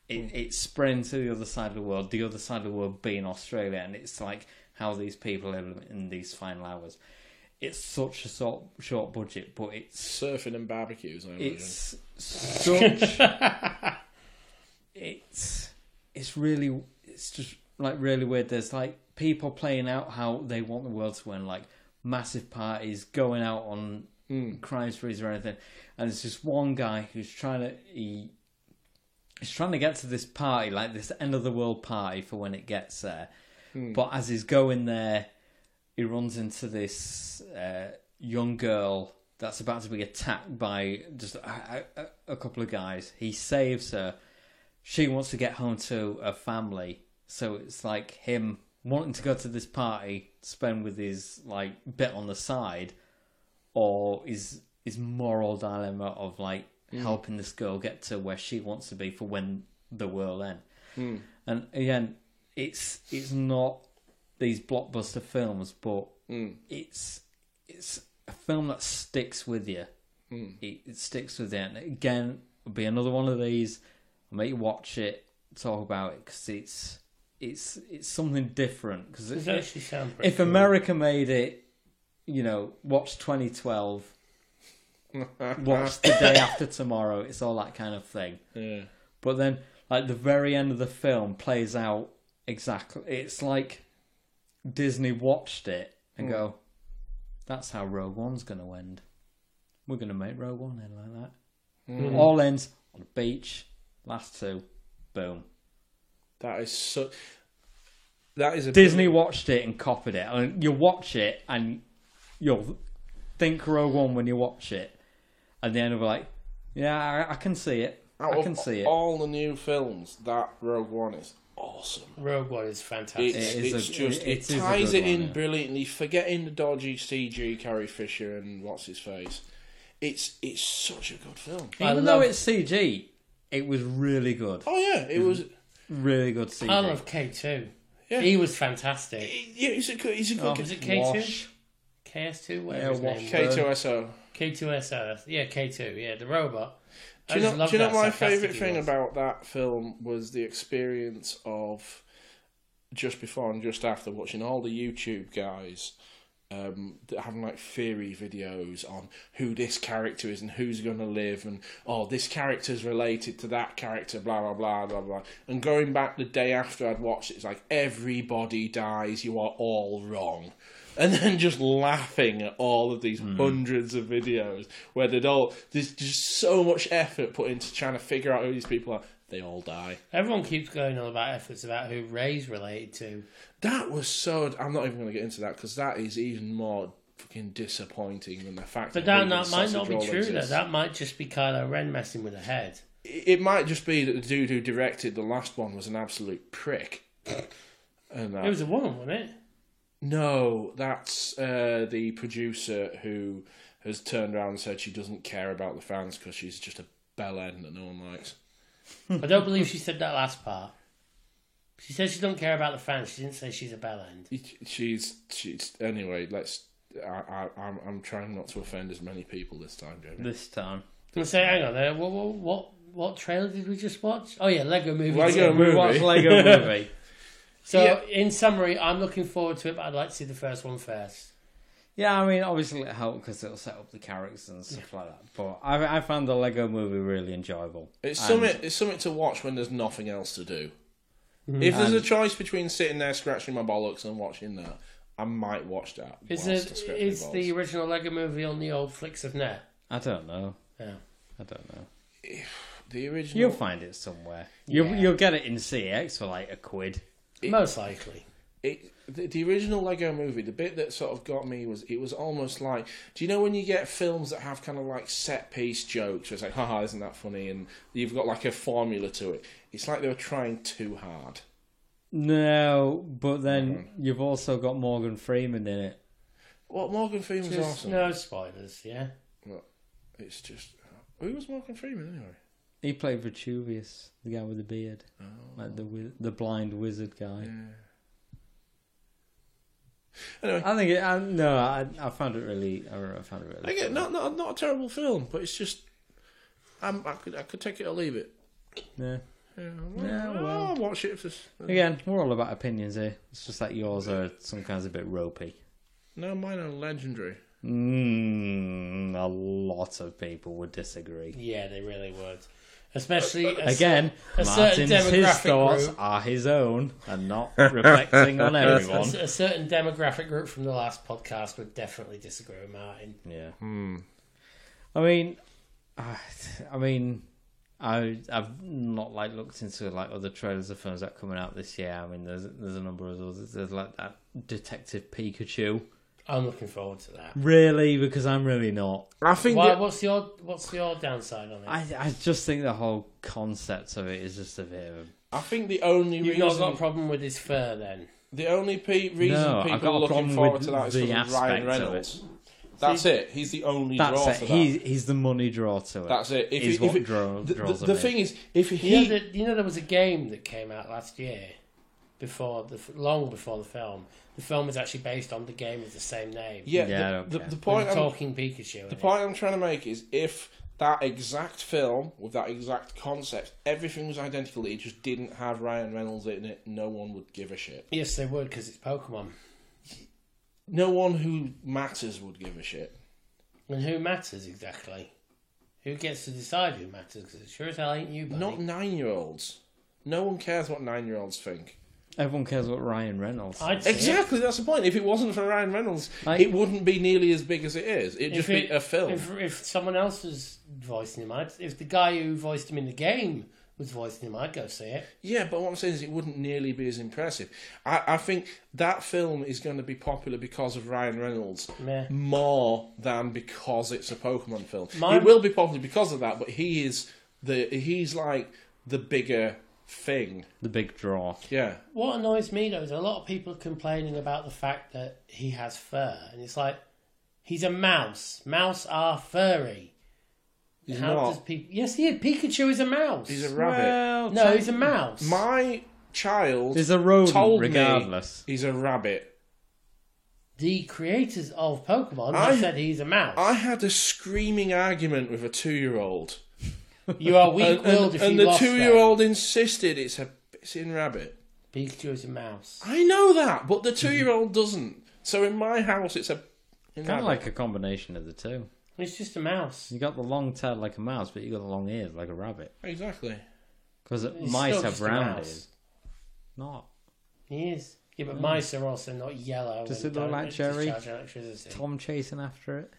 It's spreading to the other side of the world. The other side of the world being Australia, and it's like how these people live in these final hours. It's such a short budget, but it's surfing and barbecues. It's such. it's just like really weird. There's like people playing out how they want the world to win, like massive parties, going out on crime sprees or anything. And there's just one guy who's trying to get to this party, like this end of the world party for when it gets there. But as he's going there, he runs into this young girl that's about to be attacked by just a couple of guys. He saves her. She wants to get home to her family. So it's like him wanting to go to this party, spend with his like bit on the side, or his moral dilemma of like helping this girl get to where she wants to be for when the world ends. And again, it's not these blockbuster films, but it's a film that sticks with you. It sticks with you. And again, it'll be another one of these. I'll make you watch it, talk about it, because it's something different. Because if America made it, watch 2012. Watch The Day After Tomorrow. It's all that kind of thing. Yeah. But then, like the very end of the film plays out exactly. It's like Disney watched it and go, "That's how Rogue One's going to end. We're going to make Rogue One end like that." All ends on the beach. Last two, boom. That is a Disney watched it and copied it. I mean, you watch it and you'll think Rogue One when you watch it. At the end of it, like, yeah, I can see it. I can see it. All the new films, that Rogue One is awesome. Rogue One is fantastic. It ties it in brilliantly, forgetting the dodgy CG Carrie Fisher and what's his face. It's such a good film. Even though it's CG, it was really good. Oh yeah, it was really good CG. I love K2. Yeah. He was fantastic. He's a good. Was it K2? KS2? Whatever his name was. K2SO. K2SO. Yeah, K2. Yeah, the robot. Do you know my favourite thing about that film was the experience of just before and just after watching all the YouTube guys having like theory videos on who this character is and who's going to live, and this character's related to that character, blah blah blah blah blah. And going back the day after I'd watched it, it's like everybody dies, you are all wrong. And then just laughing at all of these hundreds of videos where there's just so much effort put into trying to figure out who these people are. They all die. Everyone keeps going on about efforts about who Ray's related to. That was so... I'm not even going to get into that because that is even more fucking disappointing than the fact that that might not be true, though. That might just be Kylo Ren messing with her head. It might just be that the dude who directed the last one was an absolute prick. And it was a woman, wasn't it? No, that's the producer who has turned around and said she doesn't care about the fans because she's just a bell end that no one likes. I don't believe she said that last part. She said she don't care about the fans. She didn't say she's a bell end. She's anyway. I'm trying not to offend as many people this time, Jamie. This time. I'm gonna say, hang on there. What trailer did we just watch? Oh yeah, Lego Movie. We watched Lego Movie. So in summary, I'm looking forward to it, but I'd like to see the first one first. Yeah, I mean, obviously it'll help because it'll set up the characters and stuff like that. But I found the Lego Movie really enjoyable. It's something to watch when there's nothing else to do. If there's a choice between sitting there scratching my bollocks and watching that, I might watch that. Is the original Lego Movie on the old Flicks of Net? I don't know. Yeah, I don't know. The original, you'll find it somewhere. You'll get it in CX for like £1. Most likely. The original Lego Movie, the bit that sort of got me was it was almost like, do you know when you get films that have kind of like set piece jokes where it's like, haha, isn't that funny, and you've got like a formula to it. It's like they were trying too hard. No, but then you've also got Morgan Freeman in it. Well, Morgan Freeman's awesome. No spoilers, yeah. Well, it's just... Who was Morgan Freeman anyway? He played Vitruvius, the guy with the beard. Like the blind wizard guy. Yeah. Anyway, I think I found it really. I found it really. Again, not a terrible film, but it's just I could take it or leave it. Yeah. Well, I'll watch it if this. Again, we're all about opinions here. It's just like yours are some kinds a bit ropey. No, mine are legendary. A lot of people would disagree. Yeah, they really would. Especially Martin's his thoughts are his own and not reflecting on everyone. A certain demographic group from the last podcast would definitely disagree with Martin. Yeah. I mean, I've not like looked into like other trailers of films that are coming out this year. I mean, there's a number of those. There's like that Detective Pikachu. I'm looking forward to that. Really, because I'm really not. I think. What's your downside on it? I just think the whole concept of it is just a bit of. I think the only reason you've not got a problem with his fur, then. The only reason people are looking forward to that is because of Ryan Reynolds. That's it. He's the only draw to that. He's the money draw to it. That's it. The thing is, if he... You know there was a game that came out last year, long before the film. The film was actually based on the game with the same name. Yeah. The point talking Pikachu. The point I'm trying to make is if that exact film with that exact concept, everything was identical, it just didn't have Ryan Reynolds in it, no one would give a shit. Yes, they would, because it's Pokemon. No one who matters would give a shit. And who matters exactly? Who gets to decide who matters? Because it sure as hell ain't you, buddy. Not 9-year-olds. No one cares what 9-year-olds think. Everyone cares what Ryan Reynolds thinks. Exactly, that's the point. If it wasn't for Ryan Reynolds, it wouldn't be nearly as big as it is. It'd just be a film. If someone else was voicing him, if the guy who voiced him in the game was voicing him, I'd go see it. Yeah, but what I'm saying is it wouldn't nearly be as impressive. I think that film is going to be popular because of Ryan Reynolds more than because it's a Pokemon film. It will be popular because of that, but he's like the bigger thing. The big draw. Yeah. What annoys me though is a lot of people are complaining about the fact that he has fur, and it's like he's a mouse. Mouse are furry. He's not. Yes, he is. Pikachu is a mouse. He's a rabbit. No, he's a mouse. My child is a rodent told regardless. me he's a rabbit. The creators of Pokemon have said he's a mouse. I had a screaming argument with a 2-year-old. You are weak-willed if you lost. And the 2-year-old insisted it's in rabbit. Pikachu is a mouse. I know that, but the 2-year-old doesn't. So in my house, it's kind of like a combination of the two. It's just a mouse. You got the long tail like a mouse, but you got the long ears like a rabbit. Exactly. Because mice have round ears. Not. He is. Yeah, but mice are also not yellow. Does it look like Jerry? Tom chasing after it?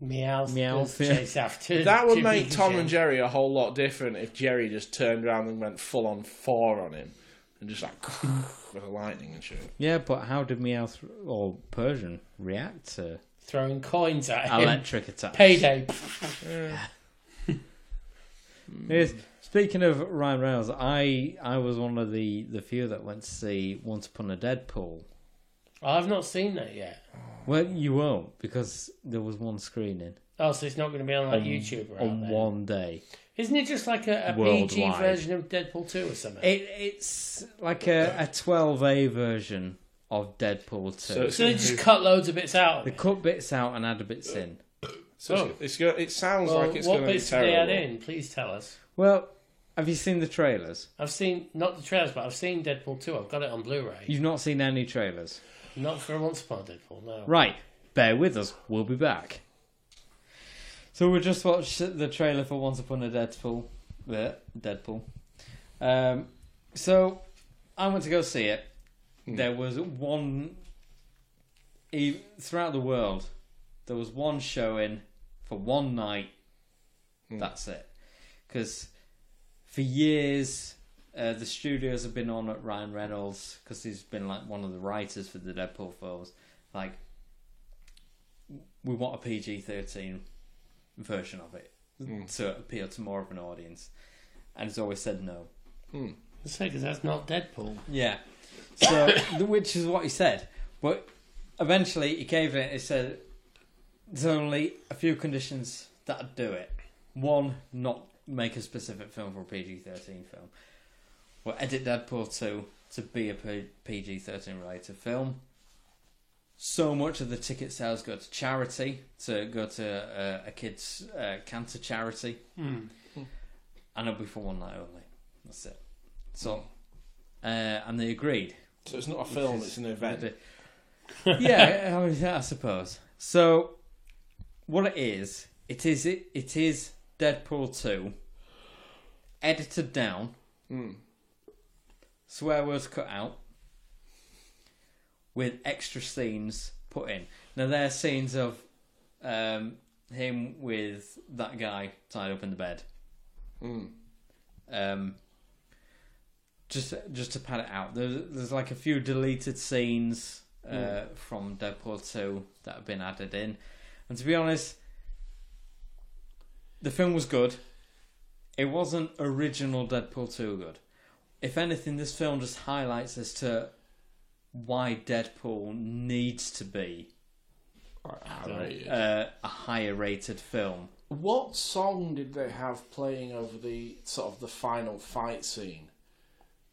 Meowth chase after. That would make Tom and Jerry a whole lot different if Jerry just turned around and went full on 4 on him. And just like with the lightning and shit. Yeah, but how did Meowth or Persian react to throwing coins at him? Electric attacks. Payday. Yes. Speaking of Ryan Reynolds, I was one of the few that went to see Once Upon a Deadpool. I've not seen that yet. Well, you won't, because there was one screening. Oh, so it's not going to be on like YouTube or on one day. Isn't it just like a PG version of Deadpool 2 or something? It's like a 12A version of Deadpool 2. So they just cut loads of bits out? They cut bits out and add bits in. So it sounds like it's going to be terrible. What bits did they add in? Please tell us. Well, have you seen the trailers? I've seen, not the trailers, but I've seen Deadpool 2. I've got it on Blu-ray. You've not seen any trailers? Not for Once Upon a Deadpool, no. Right. Bear with us. We'll be back. So we just watched the trailer for Once Upon a Deadpool. So I went to go see it. There was one... Throughout the world, there was one showing for one night. That's it. Because for years... the studios have been on at Ryan Reynolds because he's been like one of the writers for the Deadpool films. Like, we want a PG-13 version of it to appeal to more of an audience, and he's always said no. Because that's not Deadpool. Yeah, so which is what he said. But eventually he gave it. He said there's only a few conditions that'd do it. One, not make a specific film for a PG-13 film. We'll edit Deadpool 2 to be a PG-13 related film. So much of the ticket sales go to charity, to go to a kids' cancer charity. And it'll be for one night only. That's it. So, and they agreed. So it's not a film, it's an event. Yeah, I suppose. So, what it is Deadpool 2, edited down, swear words cut out, with extra scenes put in. Now, there are scenes of him with that guy tied up in the bed. Just to pad it out. There's like a few deleted scenes from Deadpool 2 that have been added in. And to be honest, the film was good. It wasn't original Deadpool 2 good. If anything, this film just highlights as to why Deadpool needs to be a higher rated film. What song did they have playing over the sort of the final fight scene?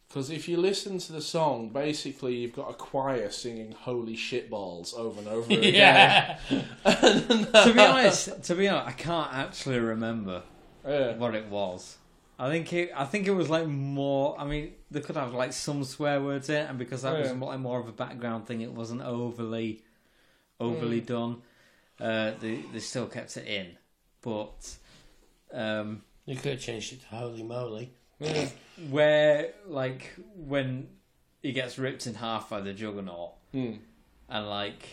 Because if you listen to the song, basically you've got a choir singing "Holy Shitballs" over and over again. Yeah. To be honest, I can't actually remember what it was. I think it was like more. I mean, they could have like some swear words in it, and because that was like more of a background thing, it wasn't overly done. They still kept it in, but you could have changed it to "Holy Moly." Where like when he gets ripped in half by the Juggernaut, and like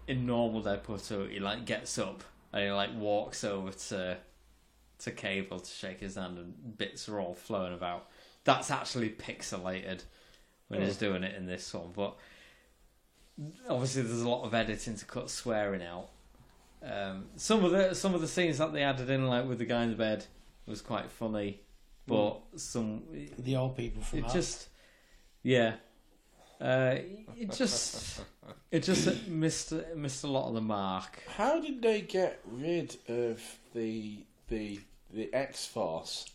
in normal Deadpool 2, he like gets up and he like walks over to Cable to shake his hand, and bits are all flowing about. That's actually pixelated when he's doing it in this one, but obviously there's a lot of editing to cut swearing out. Some of the scenes that they added in, like with the guy in the bed, was quite funny, but the old people from it just missed a lot of the mark. How did they get rid of the X-Force?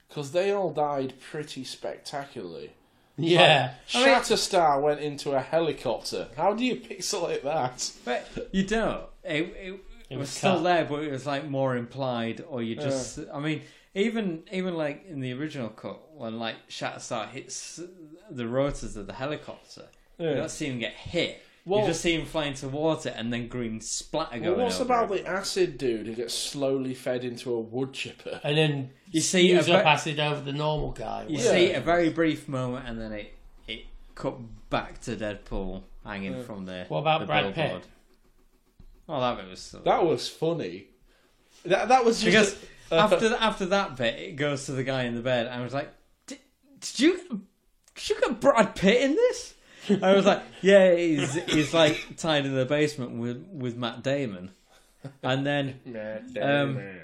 because they all died pretty spectacularly. Yeah. Shatterstar went into a helicopter. How do you pixelate that? But you don't. It was still there, but it was like more implied, or you just. I mean, even like in the original cut, when like Shatterstar hits the rotors of the helicopter, you don't see him get hit. Well, you just see him flying towards it, and then green splatter going. What's about the acid dude who gets slowly fed into a wood chipper, and then you see use up acid over the normal guy? You see a very brief moment, and then it cut back to Deadpool hanging from there. What about Brad Pitt? Oh, that was funny. That was just because after that bit, it goes to the guy in the bed, and I was like, "Did you get Brad Pitt in this?" I was like, "Yeah, he's like tied in the basement with Matt Damon," and then then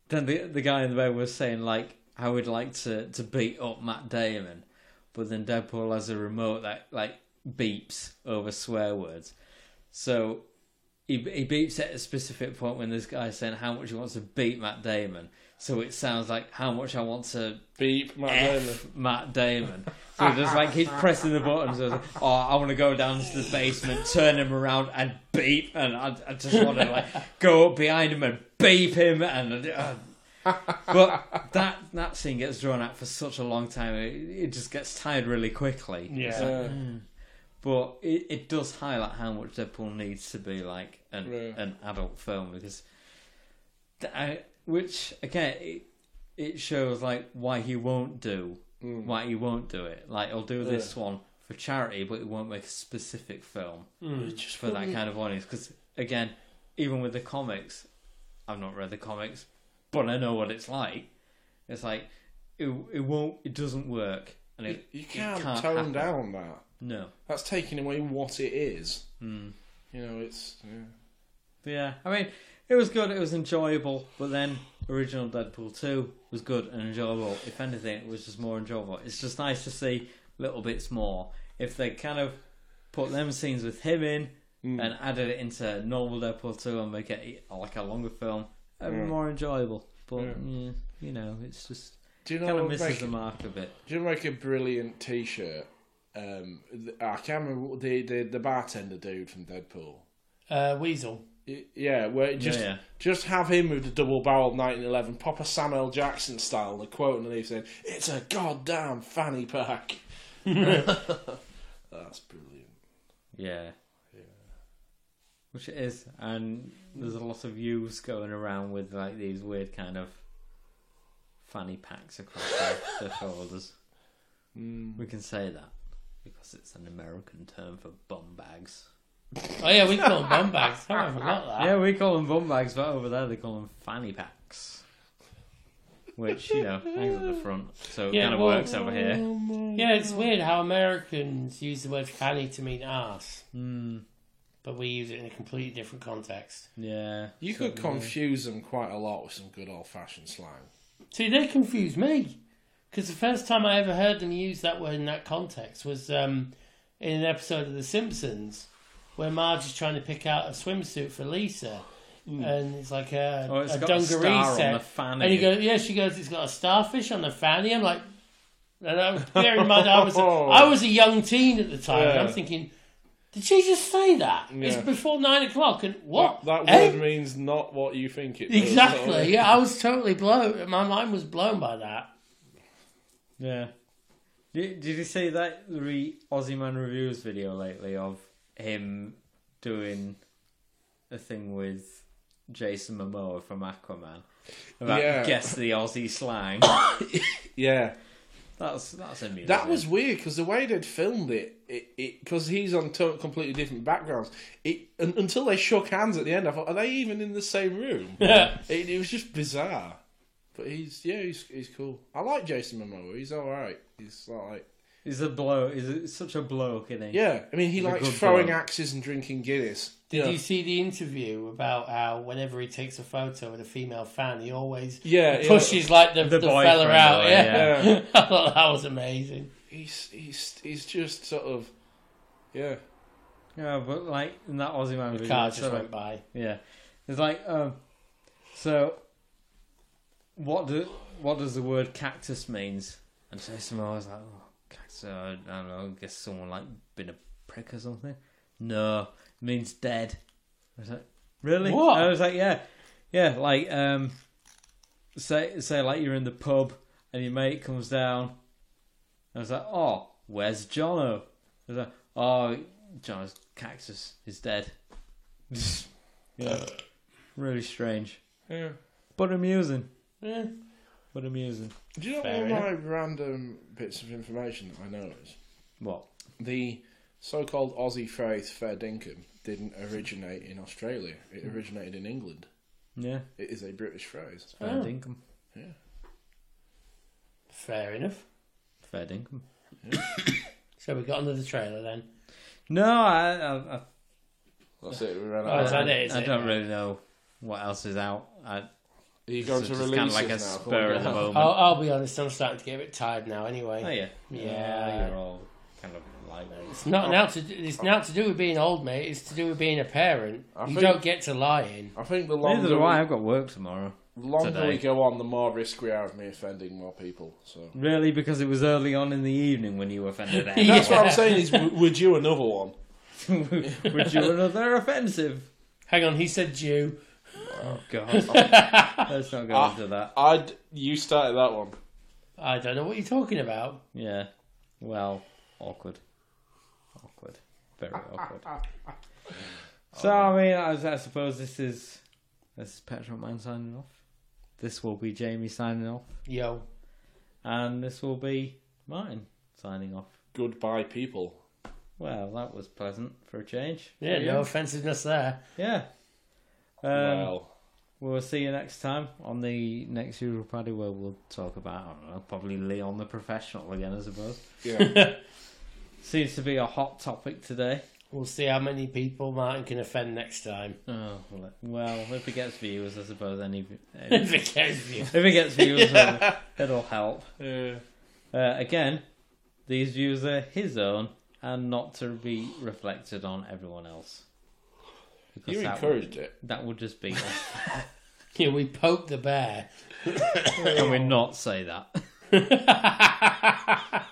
the guy in the bed was saying like, "I would like to beat up Matt Damon," but then Deadpool has a remote that like beeps over swear words. So he beeps at a specific point when this guy's saying how much he wants to beat Matt Damon. So it sounds like how much I want to beep Matt Damon. So he just like keeps pressing the buttons. So like, I want to go down to the basement, turn him around and beep, and I just want to like go up behind him and beep him. And but that scene gets drawn out for such a long time. It just gets tired really quickly. Yeah. But it does highlight how much Deadpool needs to be like an adult film, because which again it shows like why he won't do it. Like he'll do this one for charity, but he won't make a specific film just for that kind of audience. Because again, even with the comics, I've not read the comics, but I know what it's like. It's like it doesn't work, and you can't tone happen. down that. No, that's taking away what it is. You know, it's yeah. I mean, it was good. It was enjoyable. But then original Deadpool 2 was good and enjoyable. If anything, it was just more enjoyable. It's just nice to see little bits more. If they kind of put them scenes with him in and added it into normal Deadpool 2 and make it like a longer film, it'd be more enjoyable. But you know, it's just kind of misses the mark a bit. Do you make a brilliant T-shirt? I can't remember the bartender dude from Deadpool. Weasel. Yeah, where just have him with the double-barreled 1911, pop a Samuel Jackson style, the quote underneath saying, "It's a goddamn fanny pack." That's brilliant. Yeah. Which it is, and there's a lot of views going around with like these weird kind of fanny packs across their shoulders. We can say that because it's an American term for bum bags. Oh yeah, we call them bum bags. Oh, I forgot that. Yeah, we call them bum bags, but over there they call them fanny packs. Which, you know, hangs at the front. So it kind of works over here. Yeah, it's weird how Americans use the word fanny to mean arse. But we use it in a completely different context. Yeah. You could confuse them quite a lot with some good old-fashioned slang. See, they confuse me. Because the first time I ever heard them use that word in that context was in an episode of The Simpsons, where Marge is trying to pick out a swimsuit for Lisa, and it's like a dungaree set. And he goes, she goes, it's got a starfish on the fanny. I'm like, bear in mind, I was a young teen at the time, and I'm thinking, did she just say that? Yeah. It's before 9 o'clock, and what? That word means not what you think it does. Exactly. Yeah, I was totally blown. My mind was blown by that. Yeah. Did you see that Aussie Man Reviews video lately of him doing a thing with Jason Momoa from Aquaman about guess the Aussie slang? Yeah. That's amusing. That was weird because the way they'd filmed it because he's on completely different backgrounds. Until they shook hands at the end, I thought, are they even in the same room? Yeah. It was just bizarre. But he's cool. I like Jason Momoa. He's all right. He's like he's such a bloke, isn't he? Yeah, I mean he likes throwing axes and drinking Guinness. Did you see the interview about how whenever he takes a photo with a female fan, he always pushes like the fella out? Yeah. I thought that was amazing. He's just sort of yeah, but like in that Aussie Man video, car just went by. Yeah, it's like so. What do what does the word cactus means? And Jason Momoa was like, oh, cactus, I don't know, I guess someone like been a prick or something. No, it means dead. I was like, really? What? I was like, yeah, like say like you're in the pub and your mate comes down. I was like, oh, where's Jono? I was like, oh, Jono's cactus is dead. Yeah, really strange. Yeah, but amusing. Yeah. But amusing. Do you know Fair one of enough. my random bits of information that I noticed? What? The so-called Aussie phrase fair dinkum didn't originate in Australia. It originated in England. Yeah. It is a British phrase. Fair dinkum. Yeah. Fair enough. Fair dinkum. So we got another trailer then. No, I That's it. We ran Oh, out. is that it? Is I it? don't really know what else is out. Are you going So to just release kind of like it a now? spur of the moment. I'll be honest, I'm starting to get a bit tired now anyway. Oh yeah. Yeah. You're all kind of like It's not now to do with being old, mate. It's to do with being a parent. I You think- don't get to lie in. I think the Neither longer, do I. I've got work tomorrow. longer we today. go on, the more risk we are of me offending more people. So Really, because it was early on in the evening when you offended Ed. that's what I'm saying. Is would you another one? Would you another offensive? Hang on, he said Jew. Oh God. Let's not go into that. You started that one. I don't know what you're talking about. Yeah. Well, awkward. Very awkward. So I mean, I suppose this is Petrol Man signing off. This will be Jamie signing off, Yo. and this will be mine signing off. Goodbye, people. Well, that was pleasant for a change. Yeah, no offensiveness there. Yeah. Well, We'll see you next time on the next Usual Party where we'll talk about, I don't know, probably Leon the Professional again, I suppose. yeah. Seems to be a hot topic today. We'll see how many people Martin can offend next time. Oh, well, if it gets viewers, I suppose If it gets you. if it gets viewers, it'll help. Again, these views are his own and not to be reflected on everyone else. Because You that encouraged it. That would just be... Yeah, we poked the bear. Can we not say that?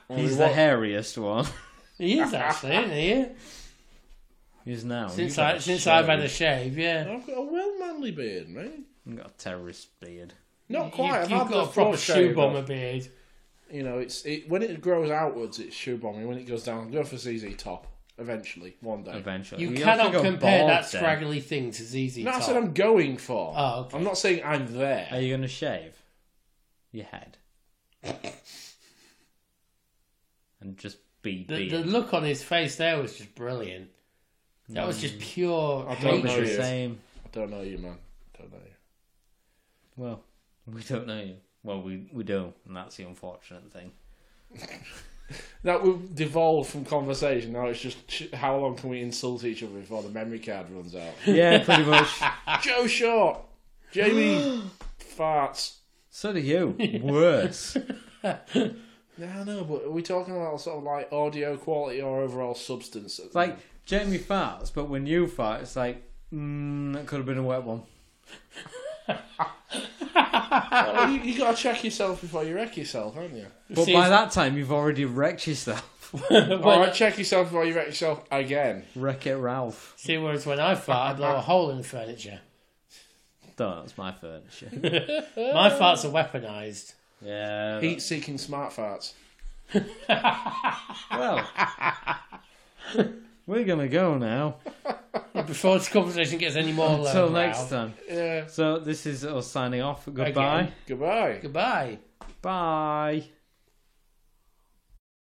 He's the hairiest one. He is actually, isn't he? He's now. Since You've got a I've had a shave. shave, yeah. I've got a well manly beard, mate. You've got a terrorist beard. Not quite. I've You've had got the a proper full shoe shave bomber off. beard. You know, when it grows outwards, it's shoe bombing. When it goes down, go for ZZ Top. Eventually, one day. Eventually. You We cannot also go compare bald that then. scraggly thing to ZZ No, I Top. said I'm going for. Oh, okay. I'm not saying I'm there. Are you going to shave your head? And just be The beard? look on his face there was just brilliant. That was just pure I don't Probably know hatred. the you. same. I don't know you, man. Don't know you. Well, we don't know you. Well, we do, and that's the unfortunate thing. That will devolve from conversation. Now it's just how long can we insult each other before the memory card runs out? Yeah, pretty much. Joe Short, Jamie farts. So do you. Worse. Yeah, I know, but are we talking about sort of like audio quality or overall substance? It's like Jamie farts, but when you fart, it's like, that could have been a wet one. Well, you got to check yourself before you wreck yourself, haven't you? But by that time, you've already wrecked yourself. Alright, check yourself before you wreck yourself again. Wreck-It Ralph. See, whereas when I fart, I blow a hole in the furniture. Don't, that's my furniture. My farts are weaponised. Yeah. Heat-seeking smart farts. Well, we're going to go now. Before this conversation gets any more Until loud. next time. Yeah. So this is us signing off. Goodbye. Again. Goodbye. Goodbye. Bye.